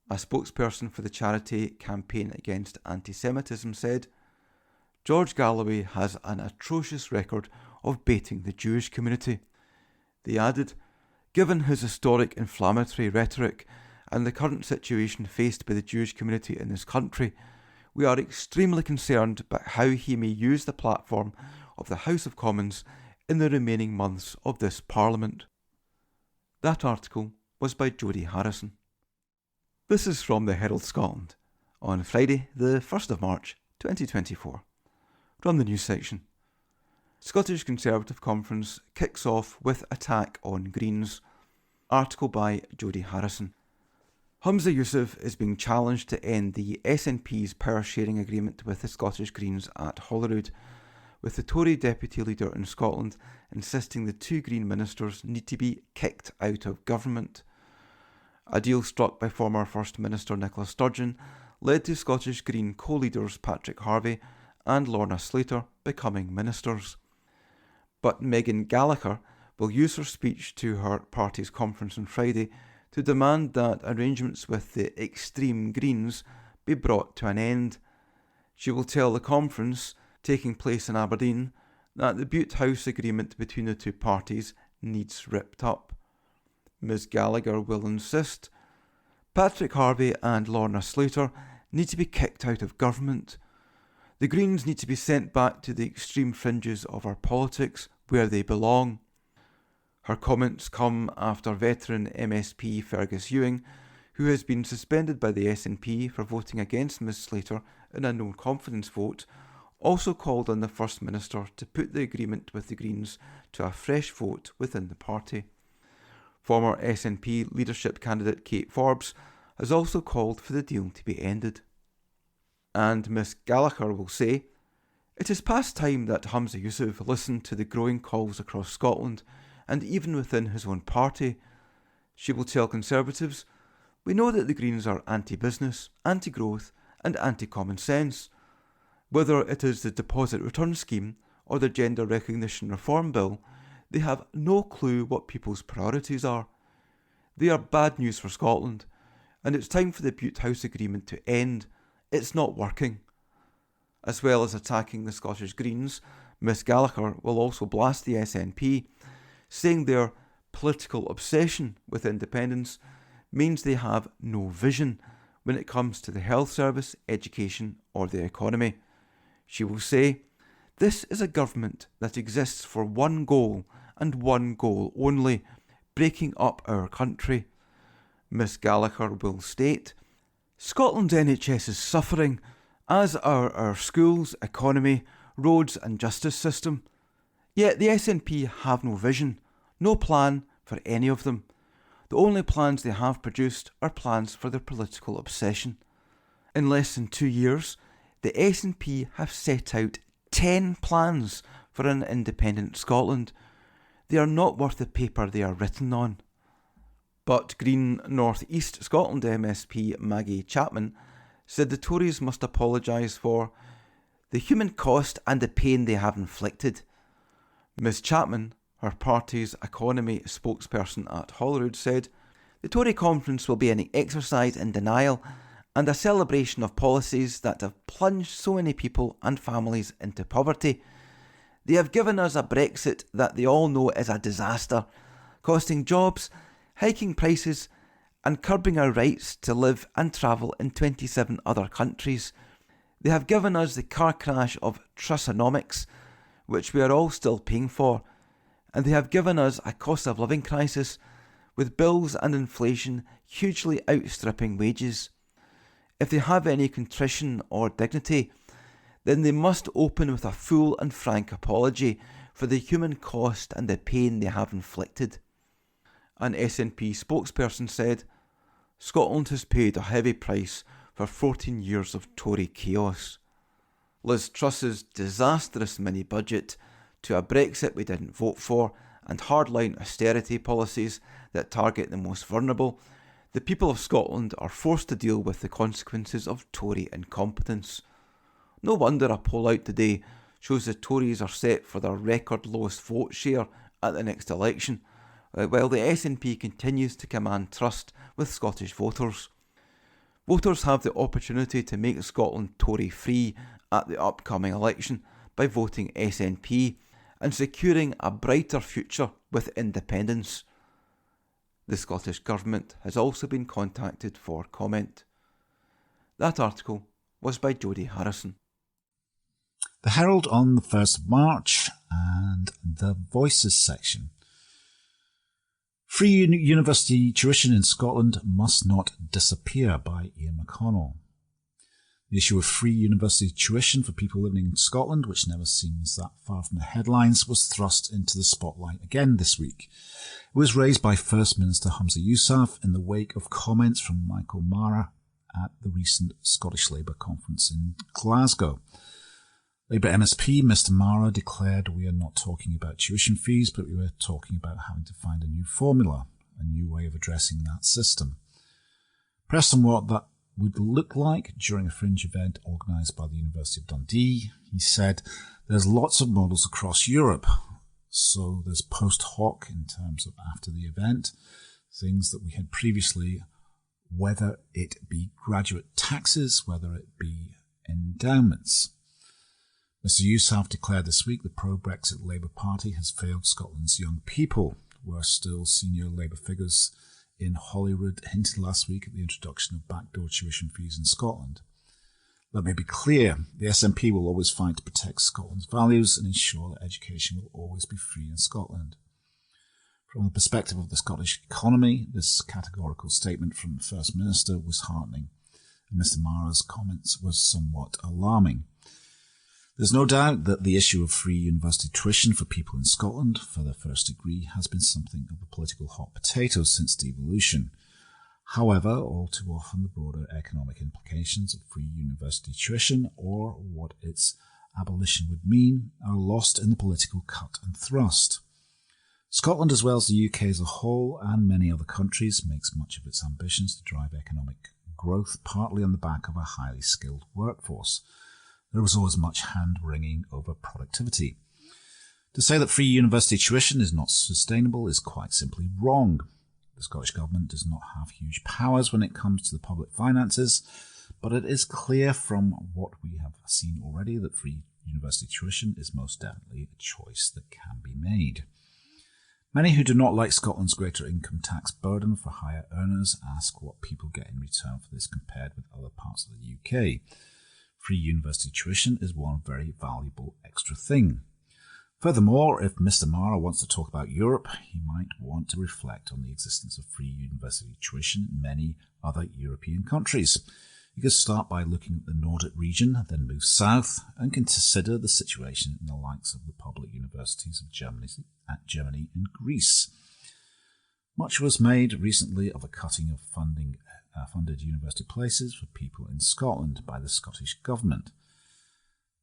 A spokesperson for the charity Campaign Against Anti-Semitism said, "George Galloway has an atrocious record of baiting the Jewish community." They added, "Given his historic inflammatory rhetoric and the current situation faced by the Jewish community in this country, we are extremely concerned about how he may use the platform of the House of Commons in the remaining months of this Parliament." That article was by Jodie Harrison. This is from the Herald Scotland on Friday, the 1st of March 2024. From the news section. Scottish Conservative Conference kicks off with attack on Greens. Article by Jodie Harrison. Humza Yousaf is being challenged to end the SNP's power sharing agreement with the Scottish Greens at Holyrood, with the Tory deputy leader in Scotland insisting the two Green ministers need to be kicked out of government. A deal struck by former First Minister Nicola Sturgeon led to Scottish Green co-leaders Patrick Harvie and Lorna Slater becoming ministers. But Megan Gallagher will use her speech to her party's conference on Friday to demand that arrangements with the extreme Greens be brought to an end. She will tell the conference, taking place in Aberdeen, that the Bute House agreement between the two parties needs ripped up. Ms Gallagher will insist Patrick Harvie and Lorna Slater need to be kicked out of government. The Greens need to be sent back to the extreme fringes of our politics where they belong. Her comments come after veteran MSP Fergus Ewing, who has been suspended by the SNP for voting against Ms Slater in a no-confidence vote, also called on the First Minister to put the agreement with the Greens to a fresh vote within the party. Former SNP leadership candidate Kate Forbes has also called for the deal to be ended. And Miss Gallagher will say, "It is past time that Humza Yousaf listened to the growing calls across Scotland and even within his own party." She will tell Conservatives, "We know that the Greens are anti-business, anti-growth and anti-common sense. Whether it is the deposit return scheme or the gender recognition reform bill, they have no clue what people's priorities are. They are bad news for Scotland, and it's time for the Bute House agreement to end. It's not working." As well as attacking the Scottish Greens, Miss Gallagher will also blast the SNP, saying their political obsession with independence means they have no vision when it comes to the health service, education or the economy. She will say, "This is a government that exists for one goal and one goal only, breaking up our country." Miss Gallagher will state, "Scotland's NHS is suffering, as are our schools, economy, roads and justice system. Yet the SNP have no vision, no plan for any of them. The only plans they have produced are plans for their political obsession. In less than 2 years, the SNP have set out 10 plans for an independent Scotland. They are not worth the paper they are written on." But Green North East Scotland MSP Maggie Chapman said the Tories must apologise for the human cost and the pain they have inflicted. Ms Chapman, her party's economy spokesperson at Holyrood, said, "The Tory conference will be an exercise in denial and a celebration of policies that have plunged so many people and families into poverty. They have given us a Brexit that they all know is a disaster, costing jobs, hiking prices and curbing our rights to live and travel in 27 other countries. They have given us the car crash of Trussonomics, which we are all still paying for, and they have given us a cost of living crisis, with bills and inflation hugely outstripping wages. If they have any contrition or dignity, then they must open with a full and frank apology for the human cost and the pain they have inflicted." An SNP spokesperson said, "Scotland has paid a heavy price for 14 years of Tory chaos. Liz Truss's disastrous mini-budget to a Brexit we didn't vote for and hardline austerity policies that target the most vulnerable, the people of Scotland are forced to deal with the consequences of Tory incompetence. No wonder a poll out today shows the Tories are set for their record lowest vote share at the next election, while the SNP continues to command trust with Scottish voters. Voters have the opportunity to make Scotland Tory-free at the upcoming election by voting SNP and securing a brighter future with independence." The Scottish Government has also been contacted for comment. That article was by Jodie Harrison. The Herald on the 1st of March and the Voices section. Free university tuition in Scotland must not disappear, by Ian McConnell. The issue of free university tuition for people living in Scotland, which never seems that far from the headlines, was thrust into the spotlight again this week. It was raised by First Minister Humza Yousaf in the wake of comments from Michael Mara at the recent Scottish Labour conference in Glasgow. Labour MSP Mr Mara declared, "We are not talking about tuition fees, but we were talking about having to find a new formula, a new way of addressing that system." Pressed on what that would look like during a fringe event organised by the University of Dundee, he said, "There's lots of models across Europe. So there's post hoc in terms of after the event, things that we had previously, whether it be graduate taxes, whether it be endowments." Mr Yousaf declared this week the pro-Brexit Labour Party has failed Scotland's young people, where still senior Labour figures in Holyrood hinted last week at the introduction of backdoor tuition fees in Scotland. Let me be clear, the SNP will always fight to protect Scotland's values and ensure that education will always be free in Scotland. From the perspective of the Scottish economy, this categorical statement from the First Minister was heartening, and Mr Mara's comments was somewhat alarming. There's no doubt that the issue of free university tuition for people in Scotland for their first degree has been something of a political hot potato since devolution. However, all too often the broader economic implications of free university tuition, or what its abolition would mean, are lost in the political cut and thrust. Scotland, as well as the UK as a whole and many other countries, makes much of its ambitions to drive economic growth partly on the back of a highly skilled workforce. There was always much hand-wringing over productivity. To say that free university tuition is not sustainable is quite simply wrong. The Scottish Government does not have huge powers when it comes to the public finances, but it is clear from what we have seen already that free university tuition is most definitely a choice that can be made. Many who do not like Scotland's greater income tax burden for higher earners ask what people get in return for this compared with other parts of the UK. Free university tuition is one very valuable extra thing. Furthermore, if Mr Mara wants to talk about Europe, he might want to reflect on the existence of free university tuition in many other European countries. He could start by looking at the Nordic region, then move south, and consider the situation in the likes of the public universities of Germany and Greece. Much was made recently of a cutting of funded university places for people in Scotland by the Scottish Government.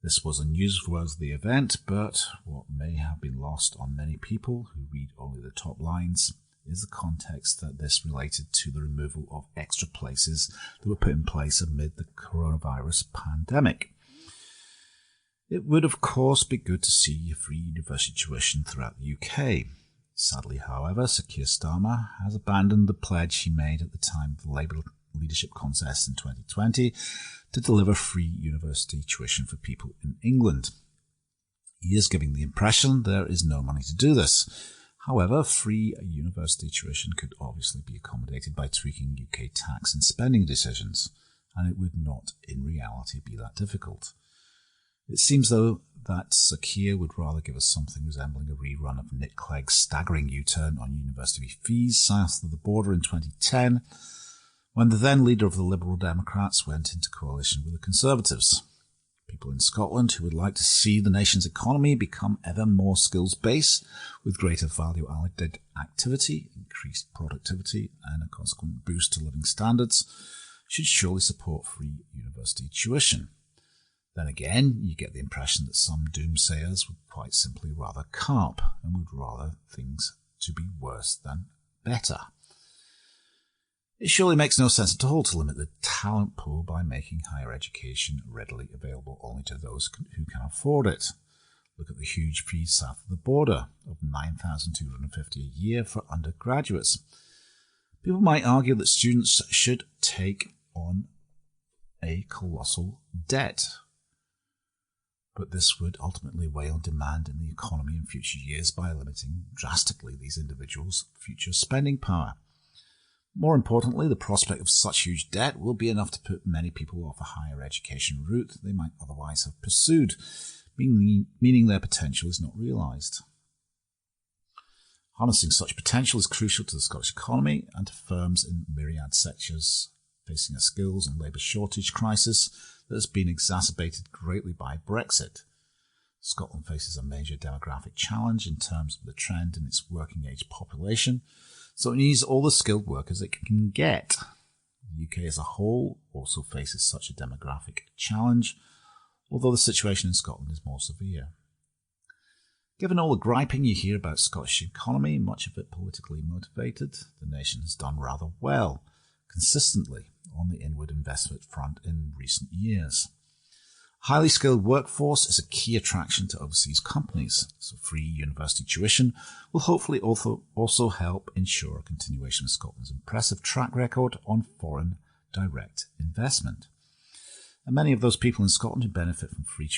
This was a newsworthy event, but what may have been lost on many people who read only the top lines is the context that this related to the removal of extra places that were put in place amid the coronavirus pandemic. It would, of course, be good to see a free university tuition throughout the UK. Sadly, however, Sir Keir Starmer has abandoned the pledge he made at the time of the Labour leadership contest in 2020 to deliver free university tuition for people in England. He is giving the impression there is no money to do this. However, free university tuition could obviously be accommodated by tweaking UK tax and spending decisions, and it would not in reality be that difficult. It seems, though, that Sir Keir would rather give us something resembling a rerun of Nick Clegg's staggering U-turn on university fees south of the border in 2010, when the then leader of the Liberal Democrats went into coalition with the Conservatives. People in Scotland who would like to see the nation's economy become ever more skills-based, with greater value-added activity, increased productivity, and a consequent boost to living standards, should surely support free university tuition. Then again, you get the impression that some doomsayers would quite simply rather carp and would rather things to be worse than better. It surely makes no sense at all to limit the talent pool by making higher education readily available only to those who can afford it. Look at the huge fees south of the border of $9,250 a year for undergraduates. People might argue that students should take on a colossal debt, but this would ultimately weigh on demand in the economy in future years by limiting drastically these individuals' future spending power. More importantly, the prospect of such huge debt will be enough to put many people off a higher education route they might otherwise have pursued, meaning their potential is not realised. Harnessing such potential is crucial to the Scottish economy and to firms in myriad sectors facing a skills and labour shortage crisis that has been exacerbated greatly by Brexit. Scotland faces a major demographic challenge in terms of the trend in its working age population, so it needs all the skilled workers it can get. The UK as a whole also faces such a demographic challenge, although the situation in Scotland is more severe. Given all the griping you hear about Scottish economy, much of it politically motivated, the nation has done rather well, consistently, on the inward investment front in recent years. Highly skilled workforce is a key attraction to overseas companies, so free university tuition will hopefully also help ensure a continuation of Scotland's impressive track record on foreign direct investment. And many of those people in Scotland who benefit from free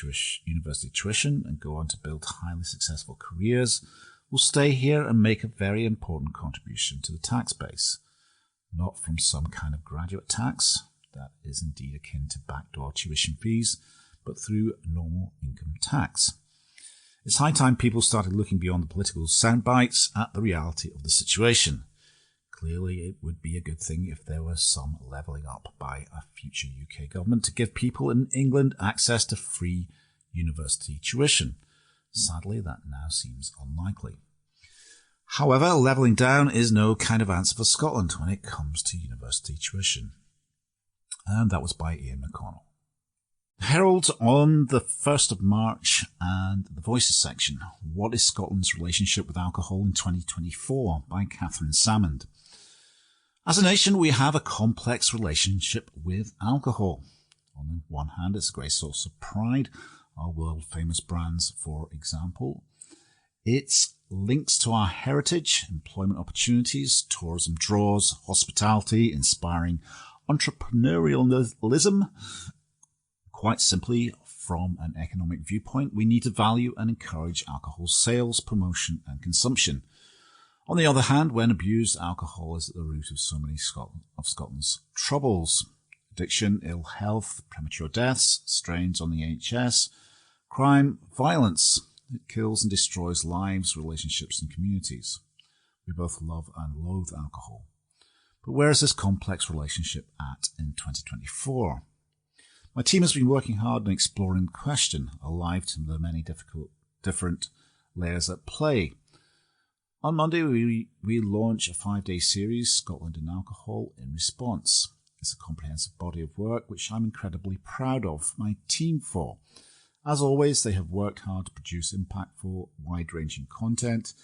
university tuition and go on to build highly successful careers will stay here and make a very important contribution to the tax base, not from some kind of graduate tax, that is indeed akin to backdoor tuition fees, but through normal income tax. It's high time people started looking beyond the political soundbites at the reality of the situation. Clearly, it would be a good thing if there was some levelling up by a future UK government to give people in England access to free university tuition. Sadly, that now seems unlikely. However, levelling down is no kind of answer for Scotland when it comes to university tuition. And that was by Ian McConnell. Herald on the 1st of March and the Voices section. What is Scotland's relationship with alcohol in 2024? By Catherine Salmond. As a nation, we have a complex relationship with alcohol. On the one hand, it's a great source of pride. Our world-famous brands, for example. Its links to our heritage, employment opportunities, tourism draws, hospitality, inspiring entrepreneurialism. Quite simply, from an economic viewpoint, we need to value and encourage alcohol sales, promotion and consumption. On the other hand, when abused, alcohol is at the root of so many of Scotland's troubles. Addiction, ill health, premature deaths, strains on the NHS, crime, violence. It kills and destroys lives, relationships and communities. We both love and loathe alcohol. But where is this complex relationship at in 2024? My team has been working hard on exploring the question, alive to the many different layers at play. On Monday, we launch a 5-day series, Scotland and Alcohol, in response. It's a comprehensive body of work which I'm incredibly proud of my team for. As always, they have worked hard to produce impactful, wide-ranging content,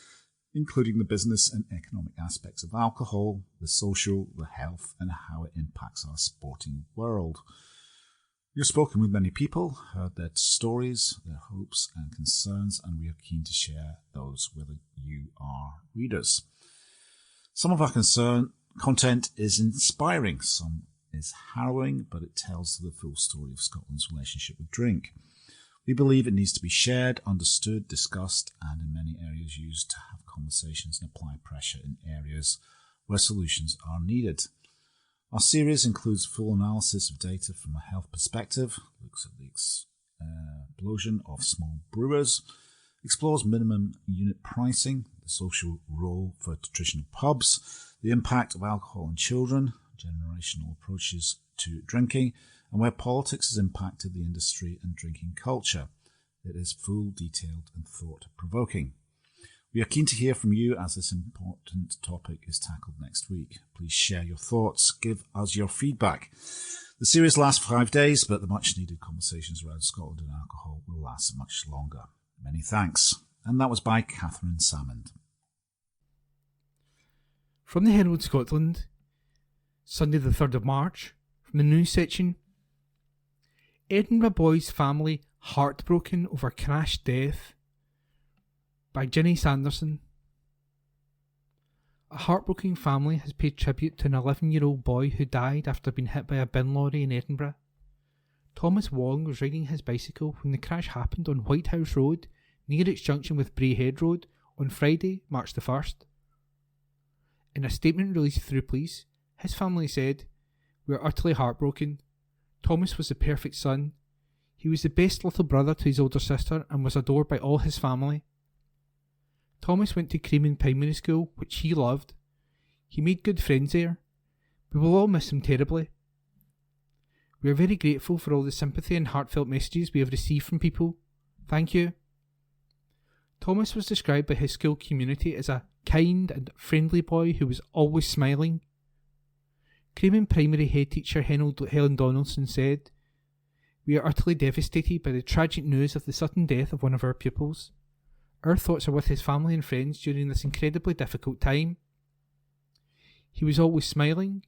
including the business and economic aspects of alcohol, the social, the health, and how it impacts our sporting world. We've spoken with many people, heard their stories, their hopes and concerns, and we are keen to share those with you, our readers. Some of our content is inspiring, some is harrowing, but it tells the full story of Scotland's relationship with drink. We believe it needs to be shared, understood, discussed, and in many areas used to have conversations and apply pressure in areas where solutions are needed. Our series includes full analysis of data from a health perspective, looks at the explosion of small brewers, explores minimum unit pricing, the social role for traditional pubs, the impact of alcohol on children, generational approaches to drinking, and where politics has impacted the industry and drinking culture. It is full, detailed, and thought-provoking. We are keen to hear from you as this important topic is tackled next week. Please share your thoughts, give us your feedback. The series lasts 5 days, but the much-needed conversations around Scotland and alcohol will last much longer. Many thanks. And that was by Catherine Salmond. From the Herald Scotland, Sunday the 3rd of March, from the news section. Edinburgh boy's family heartbroken over crash death, by Ginny Sanderson. A heartbroken family has paid tribute to an 11-year-old boy who died after being hit by a bin lorry in Edinburgh. Thomas Wong was riding his bicycle when the crash happened on Whitehouse Road, near its junction with Bray Head Road, on Friday, March the 1st. In a statement released through police, his family said, "We are utterly heartbroken. Thomas was the perfect son. He was the best little brother to his older sister and was adored by all his family. Thomas went to Creaming Primary School, which he loved. He made good friends there. We will all miss him terribly. We are very grateful for all the sympathy and heartfelt messages we have received from people. Thank you." Thomas was described by his school community as a kind and friendly boy who was always smiling. Creaming Primary head teacher Helen Donaldson said, "We are utterly devastated by the tragic news of the sudden death of one of our pupils. Our thoughts are with his family and friends during this incredibly difficult time. He was always smiling.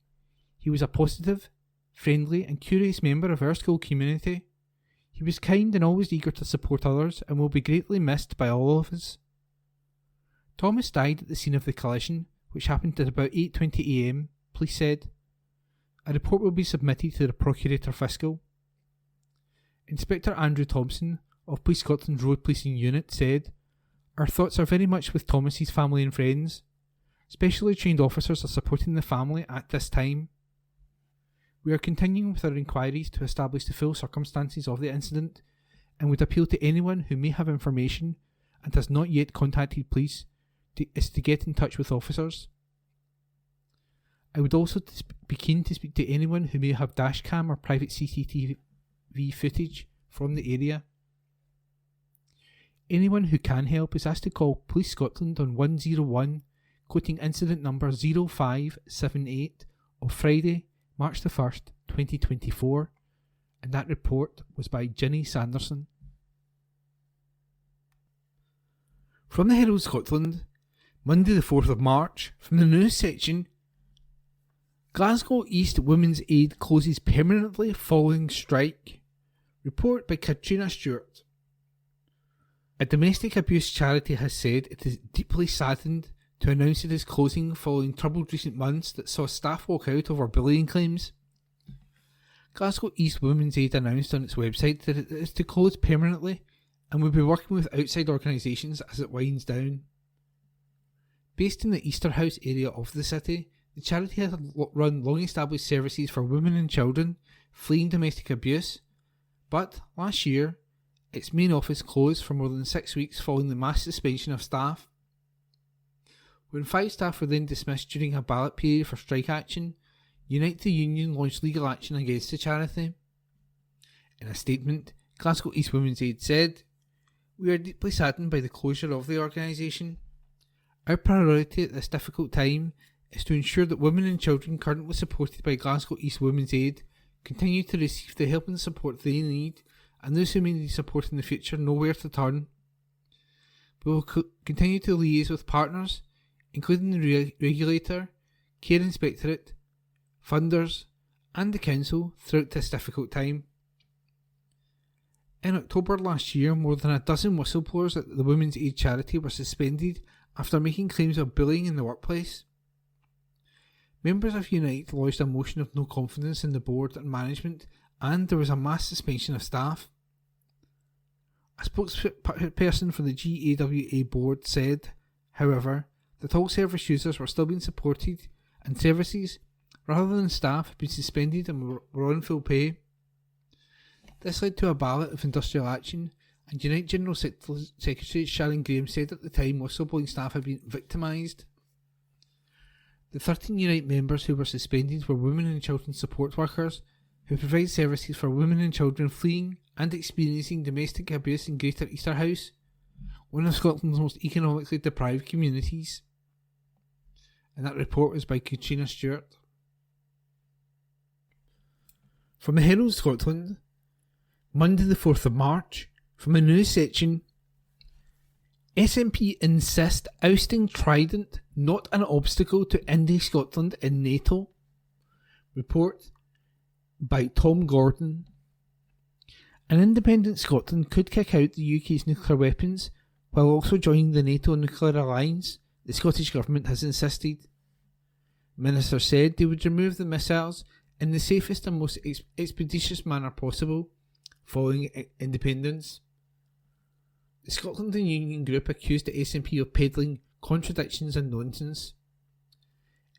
He was a positive, friendly and curious member of our school community. He was kind and always eager to support others and will be greatly missed by all of us." Thomas died at the scene of the collision, which happened at about 8:20 a.m, police said. A report will be submitted to the Procurator Fiscal. Inspector Andrew Thompson of Police Scotland's Road Policing Unit said, "Our thoughts are very much with Thomas's family and friends. Specially trained officers are supporting the family at this time. We are continuing with our inquiries to establish the full circumstances of the incident and would appeal to anyone who may have information and has not yet contacted police to get in touch with officers. I would also be keen to speak to anyone who may have dashcam or private CCTV footage from the area. Anyone who can help is asked to call Police Scotland on 101, quoting incident number 0578 of Friday, March the 1st, 2024, and that report was by Ginny Sanderson." From the Herald Scotland, Monday the 4th of March, from the news section. Glasgow East Women's Aid closes permanently following strike. Report by Katrina Stewart. A domestic abuse charity has said it is deeply saddened to announce it is closing following troubled recent months that saw staff walk out over bullying claims. Glasgow East Women's Aid announced on its website that it is to close permanently and will be working with outside organisations as it winds down. Based in the Easterhouse area of the city, the charity has run long-established services for women and children fleeing domestic abuse, but last year, its main office closed for more than 6 weeks following the mass suspension of staff. When 5 staff were then dismissed during a ballot period for strike action, Unite the Union launched legal action against the charity. In a statement, Glasgow East Women's Aid said, "We are deeply saddened by the closure of the organisation. Our priority at this difficult time is to ensure that women and children currently supported by Glasgow East Women's Aid continue to receive the help and support they need, and those who may need support in the future know where to turn. We will continue to liaise with partners, including the regulator, Care Inspectorate, funders and the Council throughout this difficult time. In October last year, more than a dozen whistleblowers at the Women's Aid charity were suspended after making claims of bullying in the workplace. Members of Unite lodged a motion of no confidence in the board and management, and there was a mass suspension of staff. A spokesperson for the GAWA board said, however, that all service users were still being supported and services, rather than staff, had been suspended and were on full pay. This led to a ballot of industrial action, and Unite General Secretary Sharon Graham said at the time whistleblowing staff had been victimised. The 13 Unite members who were suspended were women and children support workers who provide services for women and children fleeing and experiencing domestic abuse in Greater Easterhouse, one of Scotland's most economically deprived communities. And that report was by Katrina Stewart. From the Herald Scotland, Monday the 4th of March, from the news section, SNP insist ousting Trident not an obstacle to Indie Scotland in NATO. Report by Tom Gordon. An independent Scotland could kick out the UK's nuclear weapons while also joining the NATO nuclear alliance, the Scottish Government has insisted. Ministers said they would remove the missiles in the safest and most expeditious manner possible following independence. The Scotland and Union group accused the SNP of peddling contradictions and nonsense.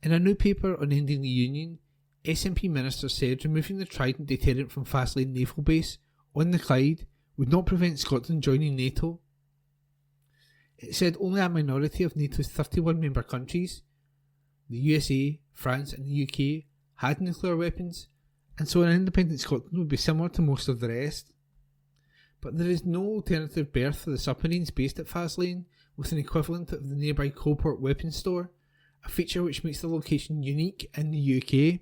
In a new paper on ending the Union, SNP ministers said removing the Trident deterrent from Faslane Naval Base on the Clyde would not prevent Scotland joining NATO. It said only a minority of NATO's 31 member countries, the USA, France and the UK, had nuclear weapons, and so an independent Scotland would be similar to most of the rest. But there is no alternative berth for the submarines based at Faslane, with an equivalent of the nearby Coalport weapons store, a feature which makes the location unique in the UK.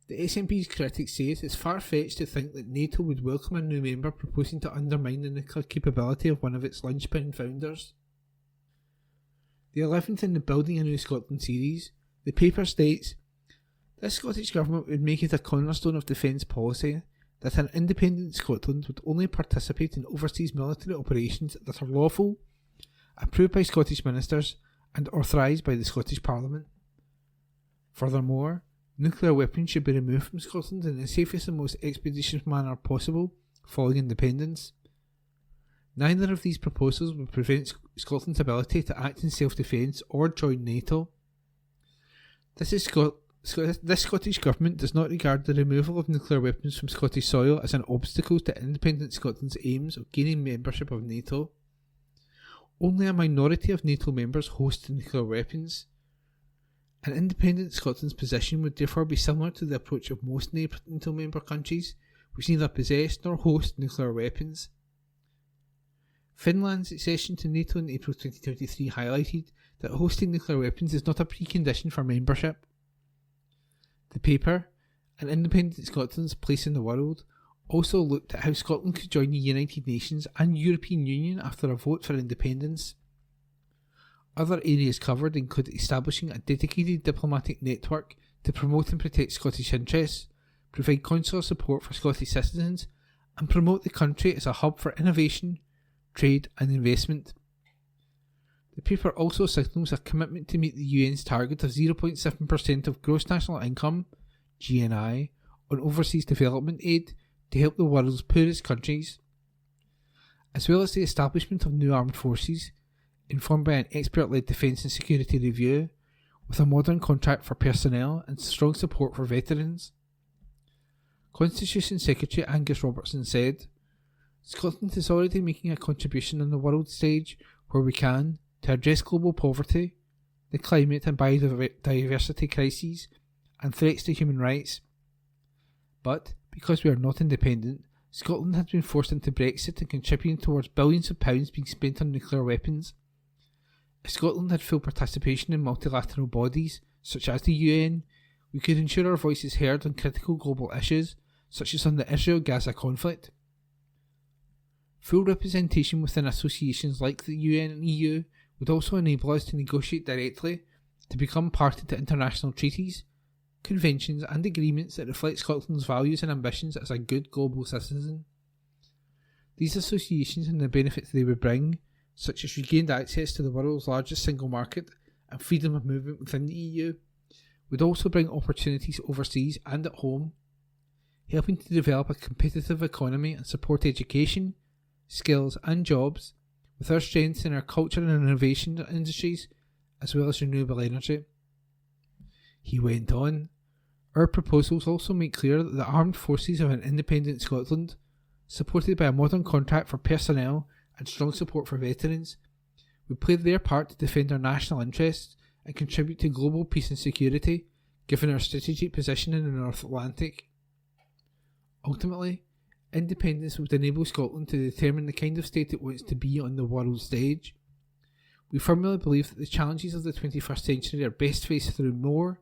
The SNP's critics say it is far-fetched to think that NATO would welcome a new member proposing to undermine the nuclear capability of one of its linchpin founders. The 11th in the Building a New Scotland series, the paper states, this Scottish Government would make it a cornerstone of defence policy that an independent Scotland would only participate in overseas military operations that are lawful, approved by Scottish ministers and authorised by the Scottish Parliament. Furthermore, nuclear weapons should be removed from Scotland in the safest and most expeditious manner possible following independence. Neither of these proposals would prevent Scotland's ability to act in self-defence or join NATO. This Scottish Government does not regard the removal of nuclear weapons from Scottish soil as an obstacle to independent Scotland's aims of gaining membership of NATO. Only a minority of NATO members host nuclear weapons. An independent Scotland's position would therefore be similar to the approach of most NATO member countries, which neither possess nor host nuclear weapons. Finland's accession to NATO in April 2023 highlighted that hosting nuclear weapons is not a precondition for membership. The paper, An Independent Scotland's Place in the World, also looked at how Scotland could join the United Nations and European Union after a vote for independence. Other areas covered include establishing a dedicated diplomatic network to promote and protect Scottish interests, provide consular support for Scottish citizens, and promote the country as a hub for innovation, trade and investment. The paper also signals a commitment to meet the UN's target of 0.7% of gross national income, GNI, on overseas development aid to help the world's poorest countries, as well as the establishment of new armed forces, informed by an expert-led defence and security review, with a modern contract for personnel and strong support for veterans. Constitution Secretary Angus Robertson said, Scotland is already making a contribution on the world stage where we can to address global poverty, the climate and biodiversity crises, and threats to human rights. But, because we are not independent, Scotland has been forced into Brexit and contributing towards billions of pounds being spent on nuclear weapons. If Scotland had full participation in multilateral bodies, such as the UN, we could ensure our voices heard on critical global issues, such as on the Israel-Gaza conflict. Full representation within associations like the UN and EU would also enable us to negotiate directly to become party to international treaties, conventions and agreements that reflect Scotland's values and ambitions as a good global citizen. These associations and the benefits they would bring, such as regained access to the world's largest single market and freedom of movement within the EU, would also bring opportunities overseas and at home, helping to develop a competitive economy and support education, skills and jobs, with our strengths in our culture and innovation industries, as well as renewable energy. He went on, our proposals also make clear that the armed forces of an independent Scotland, supported by a modern contract for personnel and strong support for veterans, would play their part to defend our national interests and contribute to global peace and security, given our strategic position in the North Atlantic. Ultimately, independence would enable Scotland to determine the kind of state it wants to be on the world stage. We firmly believe that the challenges of the 21st century are best faced through more,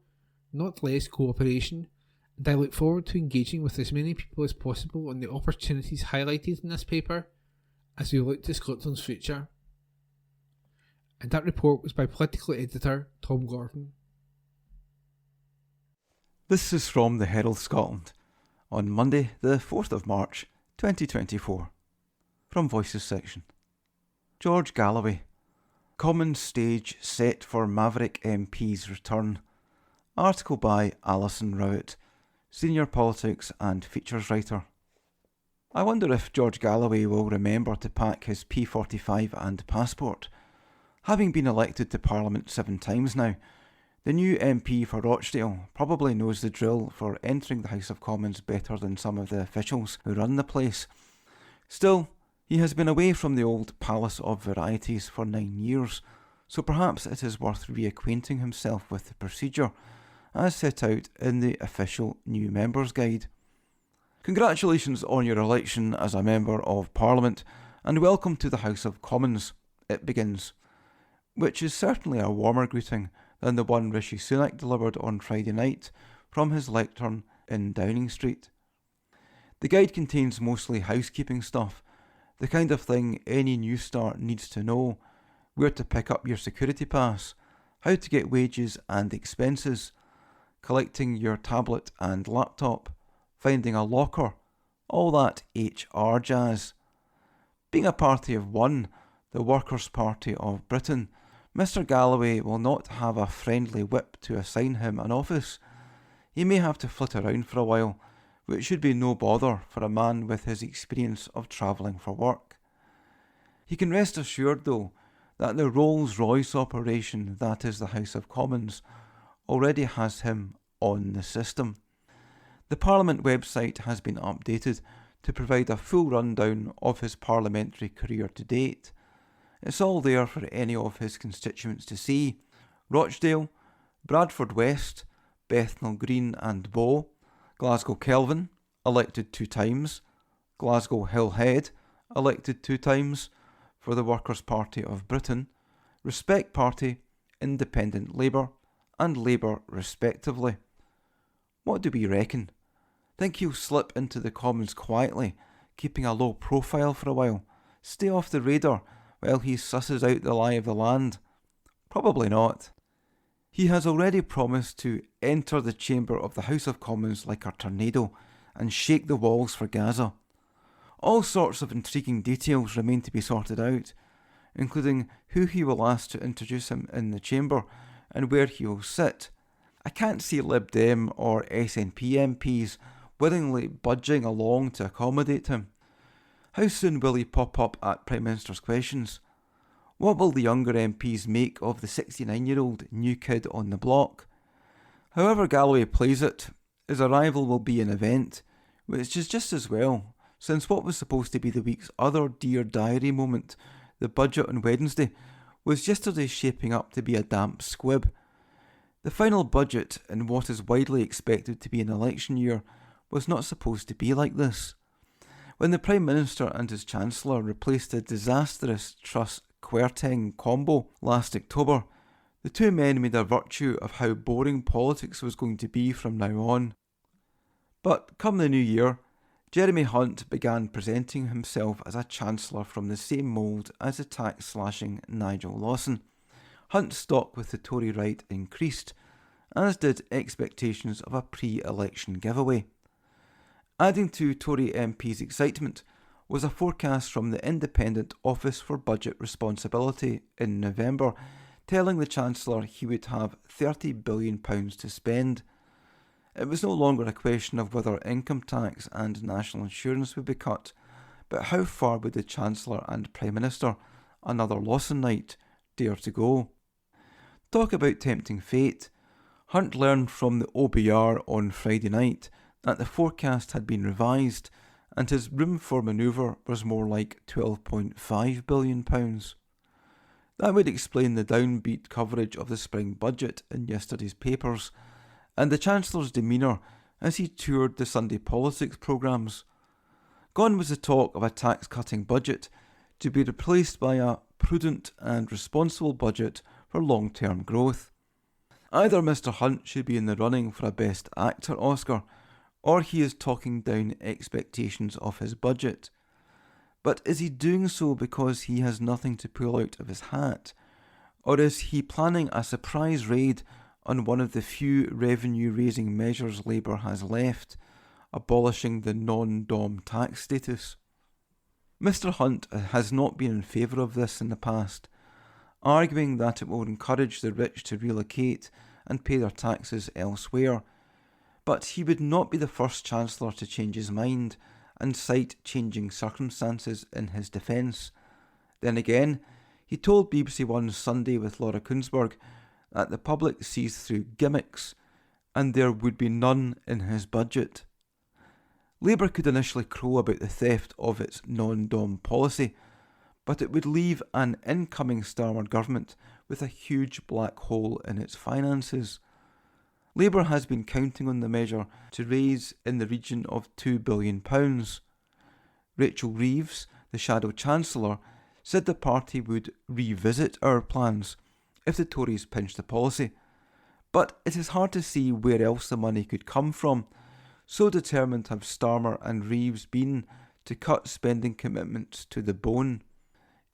not less, cooperation, and I look forward to engaging with as many people as possible on the opportunities highlighted in this paper as we look to Scotland's future. And that report was by political editor Tom Gordon. This is from the Herald Scotland on Monday the 4th of March 2024. From Voices section. George Galloway. Common stage set for Maverick MP's return. Article by Alison Rowett, senior politics and features writer. I wonder if George Galloway will remember to pack his P45 and passport. Having been elected to Parliament 7 times now, the new MP for Rochdale probably knows the drill for entering the House of Commons better than some of the officials who run the place. Still, he has been away from the old Palace of Varieties for 9 years, so perhaps it is worth reacquainting himself with the procedure as set out in the official new members guide. Congratulations on your election as a Member of Parliament and welcome to the House of Commons, it begins, which is certainly a warmer greeting than the one Rishi Sunak delivered on Friday night from his lectern in Downing Street. The guide contains mostly housekeeping stuff, the kind of thing any new start needs to know: where to pick up your security pass, how to get wages and expenses, collecting your tablet and laptop, finding a locker, all that HR jazz. Being a party of one, the Workers' Party of Britain, Mr. Galloway will not have a friendly whip to assign him an office. He may have to flit around for a while, which should be no bother for a man with his experience of travelling for work. He can rest assured, though, that the Rolls-Royce operation that is the House of Commons already has him on the system. The Parliament website has been updated to provide a full rundown of his parliamentary career to date. It's all there for any of his constituents to see: Rochdale, Bradford West, Bethnal Green and Bow, Glasgow Kelvin, elected 2 times, Glasgow Hillhead, elected 2 times for the Workers' Party of Britain, Respect Party, Independent Labour and Labour respectively. What do we reckon? Think he'll slip into the Commons quietly, keeping a low profile for a while, stay off the radar while he susses out the lie of the land? Probably not. He has already promised to enter the chamber of the House of Commons like a tornado and shake the walls for Gaza. All sorts of intriguing details remain to be sorted out, including who he will ask to introduce him in the chamber and where he will sit. I can't see Lib Dem or SNP MPs willingly budging along to accommodate him. How soon will he pop up at Prime Minister's questions? What will the younger MPs make of the 69-year-old new kid on the block? However Galloway plays it, his arrival will be an event, which is just as well, since what was supposed to be the week's other Dear Diary moment, the budget on Wednesday, was yesterday shaping up to be a damp squib. The final budget in what is widely expected to be an election year was not supposed to be like this. When the Prime Minister and his Chancellor replaced the disastrous Truss-Kwarteng combo last October, the two men made a virtue of how boring politics was going to be from now on. But come the new year, Jeremy Hunt began presenting himself as a Chancellor from the same mould as the tax-slashing Nigel Lawson. Hunt's stock with the Tory right increased, as did expectations of a pre-election giveaway. Adding to Tory MPs' excitement was a forecast from the Independent Office for Budget Responsibility in November, telling the Chancellor he would have £30 billion to spend. It was no longer a question of whether income tax and national insurance would be cut, but how far would the Chancellor and Prime Minister, another Lawson night, dare to go? Talk about tempting fate. Hunt learned from the OBR on Friday night that the forecast had been revised and his room for manoeuvre was more like £12.5 billion. That would explain the downbeat coverage of the spring budget in yesterday's papers, and the Chancellor's demeanour as he toured the Sunday politics programmes. Gone was the talk of a tax-cutting budget to be replaced by a prudent and responsible budget for long-term growth. Either Mr Hunt should be in the running for a Best Actor Oscar, or he is talking down expectations of his budget. But is he doing so because he has nothing to pull out of his hat? Or is he planning a surprise raid on one of the few revenue-raising measures Labour has left, abolishing the non-dom tax status? Mr Hunt has not been in favour of this in the past, arguing that it will encourage the rich to relocate and pay their taxes elsewhere. But he would not be the first Chancellor to change his mind and cite changing circumstances in his defence. Then again, he told BBC One's Sunday with Laura Kuenssberg that the public sees through gimmicks and there would be none in his budget. Labour could initially crow about the theft of its non-dom policy, but it would leave an incoming Starmer government with a huge black hole in its finances. Labour has been counting on the measure to raise in the region of £2 billion. Rachel Reeves, the Shadow Chancellor, said the party would revisit our plans if the Tories pinched the policy. But it is hard to see where else the money could come from, so determined have Starmer and Reeves been to cut spending commitments to the bone.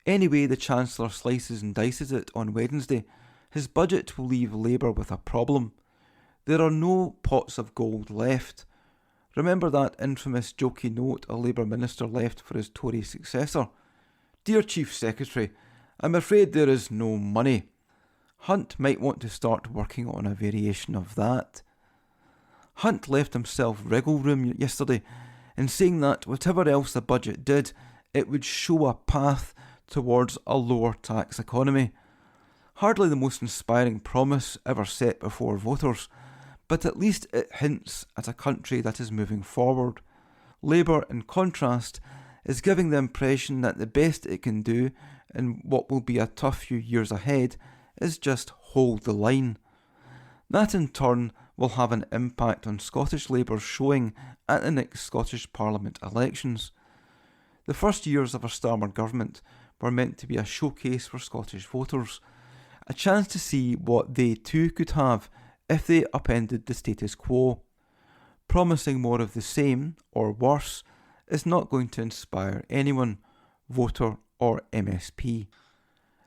Anyway, the Chancellor slices and dices it on Wednesday. His budget will leave Labour with a problem. There are no pots of gold left. Remember that infamous jokey note a Labour minister left for his Tory successor? Dear Chief Secretary, I'm afraid there is no money. Hunt might want to start working on a variation of that. Hunt left himself wriggle room yesterday in saying that whatever else the budget did, it would show a path towards a lower tax economy. Hardly the most inspiring promise ever set before voters, but at least it hints at a country that is moving forward. Labour, in contrast, is giving the impression that the best it can do in what will be a tough few years ahead is just hold the line. That in turn will have an impact on Scottish Labour's showing at the next Scottish Parliament elections. The first years of a Starmer government were meant to be a showcase for Scottish voters, a chance to see what they too could have if they upended the status quo. Promising more of the same, or worse, is not going to inspire anyone, voter or MSP.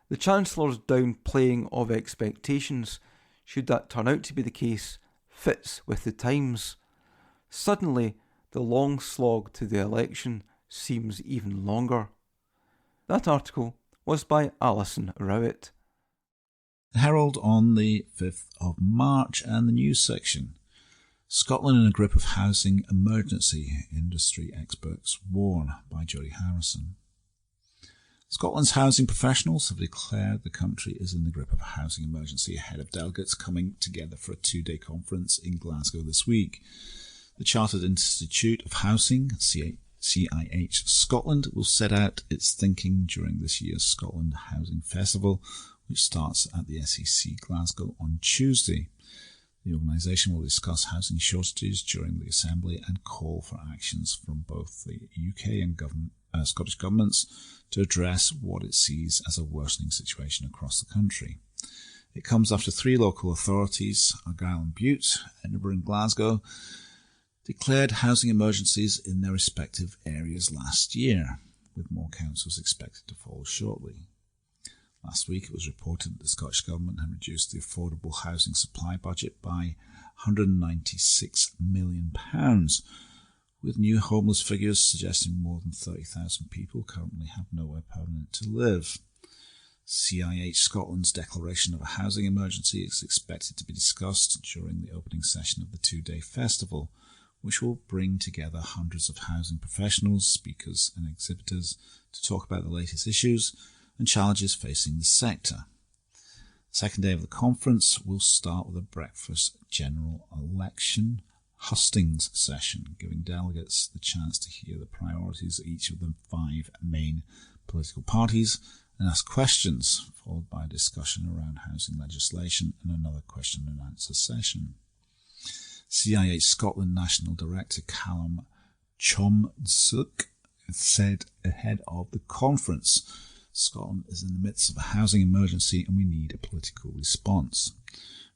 The Chancellor's downplaying of expectations, should that turn out to be the case, fits with the times. Suddenly, the long slog to the election seems even longer. That article was by Alison Rowett. The Herald on the 5th of March and the news section. Scotland in a grip of housing emergency, industry experts warn, by Jodie Harrison. Scotland's housing professionals have declared the country is in the grip of a housing emergency ahead of delegates coming together for a two-day conference in Glasgow this week. The Chartered Institute of Housing, CIH Scotland, will set out its thinking during this year's Scotland Housing Festival, which starts at the SEC Glasgow on Tuesday. The organisation will discuss housing shortages during the Assembly and call for actions from both the UK and Scottish governments to address what it sees as a worsening situation across the country. It comes after three local authorities, Argyll and Bute, Edinburgh and Glasgow, declared housing emergencies in their respective areas last year, with more councils expected to follow shortly. Last week it was reported that the Scottish Government had reduced the affordable housing supply budget by £196 million, with new homeless figures suggesting more than 30,000 people currently have nowhere permanent to live. CIH Scotland's declaration of a housing emergency is expected to be discussed during the opening session of the two-day festival, which will bring together hundreds of housing professionals, speakers and exhibitors to talk about the latest issues and challenges facing the sector. The second day of the conference will start with a breakfast general election hustings session, giving delegates the chance to hear the priorities of each of the 5 main political parties and ask questions, followed by a discussion around housing legislation and another question and answer session. CIH Scotland National Director Callum Chomsuk said ahead of the conference, "Scotland is in the midst of a housing emergency and we need a political response.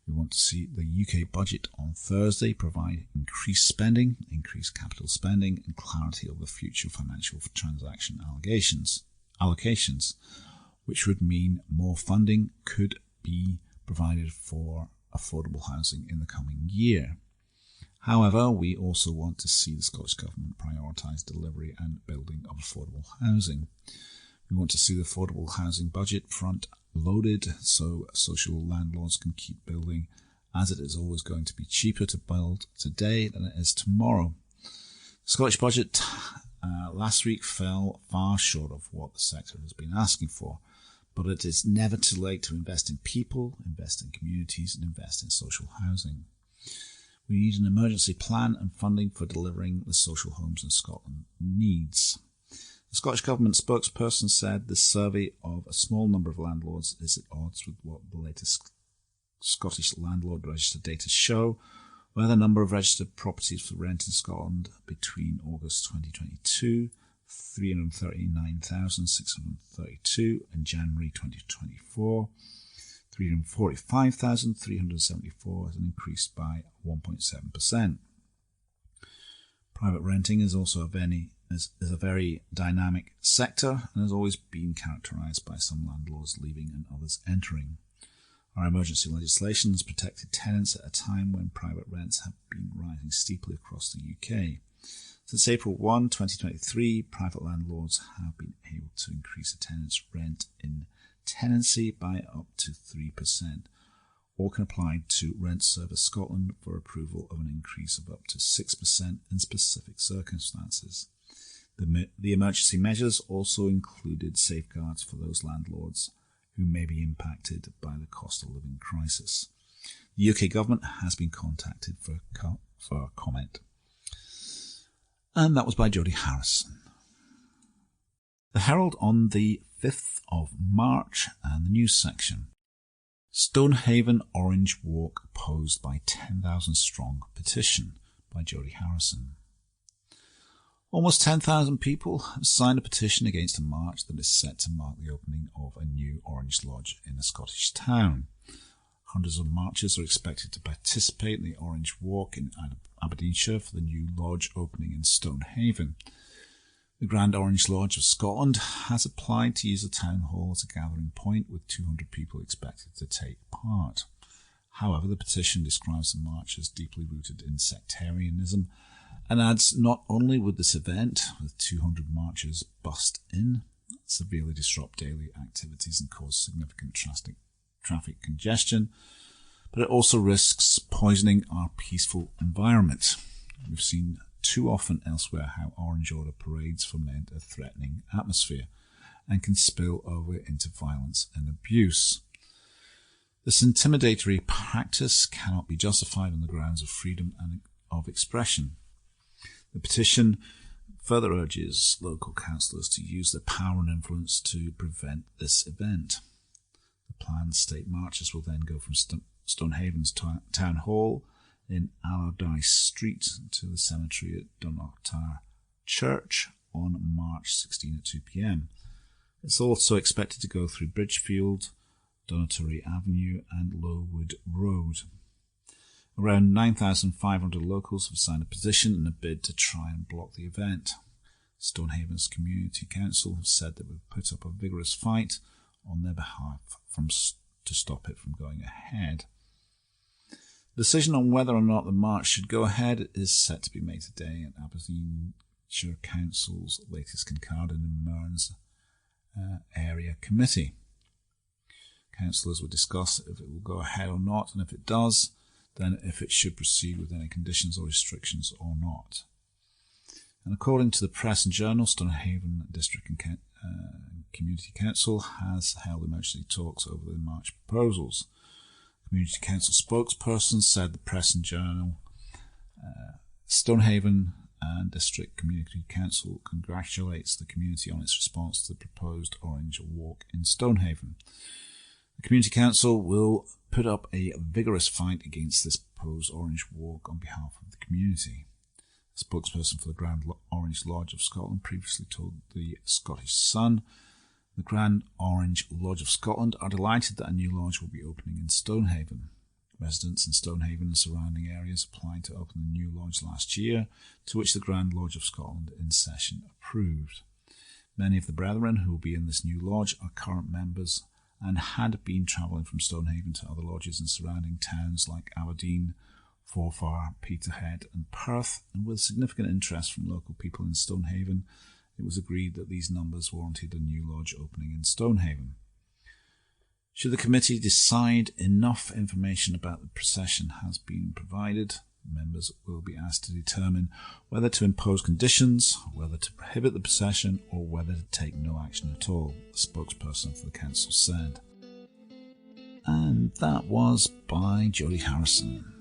We want to see the UK budget on Thursday provide increased spending, increased capital spending and clarity over future financial transaction allocations, which would mean more funding could be provided for affordable housing in the coming year. However, we also want to see the Scottish Government prioritise delivery and building of affordable housing. We want to see the affordable housing budget front-loaded so social landlords can keep building, as it is always going to be cheaper to build today than it is tomorrow." The Scottish budget last week fell far short of what the sector has been asking for, but it is never too late to invest in people, invest in communities and invest in social housing. We need an emergency plan and funding for delivering the social homes in Scotland needs. The Scottish Government spokesperson said the survey of a small number of landlords is at odds with what the latest Scottish Landlord Register data show, where the number of registered properties for rent in Scotland between August 2022, 339,632, and January 2024, 345,374 has increased by 1.7%. Private renting is also a very dynamic sector and has always been characterised by some landlords leaving and others entering. Our emergency legislation has protected tenants at a time when private rents have been rising steeply across the UK. Since April 1, 2023, private landlords have been able to increase a tenant's rent in tenancy by up to 3%, or can apply to Rent Service Scotland for approval of an increase of up to 6% in specific circumstances. The emergency measures also included safeguards for those landlords who may be impacted by the cost of living crisis. The UK Government has been contacted for comment. And that was by Jodie Harrison. The Herald on the 5th of March and the news section. Stonehaven Orange Walk opposed by 10,000 strong petition by Jodie Harrison. Almost 10,000 people have signed a petition against a march that is set to mark the opening of a new Orange Lodge in a Scottish town. Hundreds of marchers are expected to participate in the Orange Walk in Aberdeenshire for the new lodge opening in Stonehaven. The Grand Orange Lodge of Scotland has applied to use the town hall as a gathering point with 200 people expected to take part. However, the petition describes the march as deeply rooted in sectarianism and adds not only would this event, with 200 marchers bust in, severely disrupt daily activities and cause significant traffic congestion, but it also risks poisoning our peaceful environment. We've seen too often elsewhere how Orange Order parades foment a threatening atmosphere and can spill over into violence and abuse. This intimidatory practice cannot be justified on the grounds of freedom and of expression. The petition further urges local councillors to use their power and influence to prevent this event. The planned state marches will then go from Stonehaven's Town Hall in Allardyce Street to the cemetery at Dunnottar Church on March 16 at 2 p.m. It's also expected to go through Bridgefield, Donatory Avenue and Lowood Road. Around 9,500 locals have signed a petition in a bid to try and block the event. Stonehaven's Community Council have said they would put up a vigorous fight on their behalf to stop it from going ahead. The decision on whether or not the march should go ahead is set to be made today at Aberdeenshire Council's latest Kincardine and Mearns Area Committee. Councillors will discuss if it will go ahead or not, and if it does, then if it should proceed with any conditions or restrictions or not. And according to the Press and Journal, Stonehaven District and Community Council has held emergency talks over the march proposals. Community Council spokesperson said the Press and Journal, Stonehaven and District Community Council congratulates the community on its response to the proposed Orange Walk in Stonehaven. The Community Council will put up a vigorous fight against this proposed Orange Walk on behalf of the community. The spokesperson for the Grand Orange Lodge of Scotland previously told the Scottish Sun, the Grand Orange Lodge of Scotland are delighted that a new lodge will be opening in Stonehaven. Residents in Stonehaven and surrounding areas applied to open the new lodge last year, to which the Grand Lodge of Scotland in session approved. Many of the brethren who will be in this new lodge are current members and had been travelling from Stonehaven to other lodges in surrounding towns like Aberdeen, Forfar, Peterhead and Perth, and with significant interest from local people in Stonehaven, it was agreed that these numbers warranted a new lodge opening in Stonehaven. Should the committee decide enough information about the procession has been provided, members will be asked to determine whether to impose conditions, whether to prohibit the procession, or whether to take no action at all, the spokesperson for the council said. And that was by Jodie Harrison.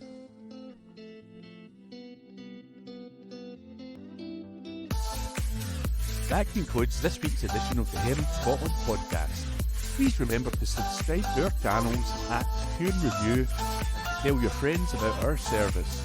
That concludes this week's edition of the Herald Scotland podcast. Please remember to subscribe to our channels, review, and tell your friends about our service.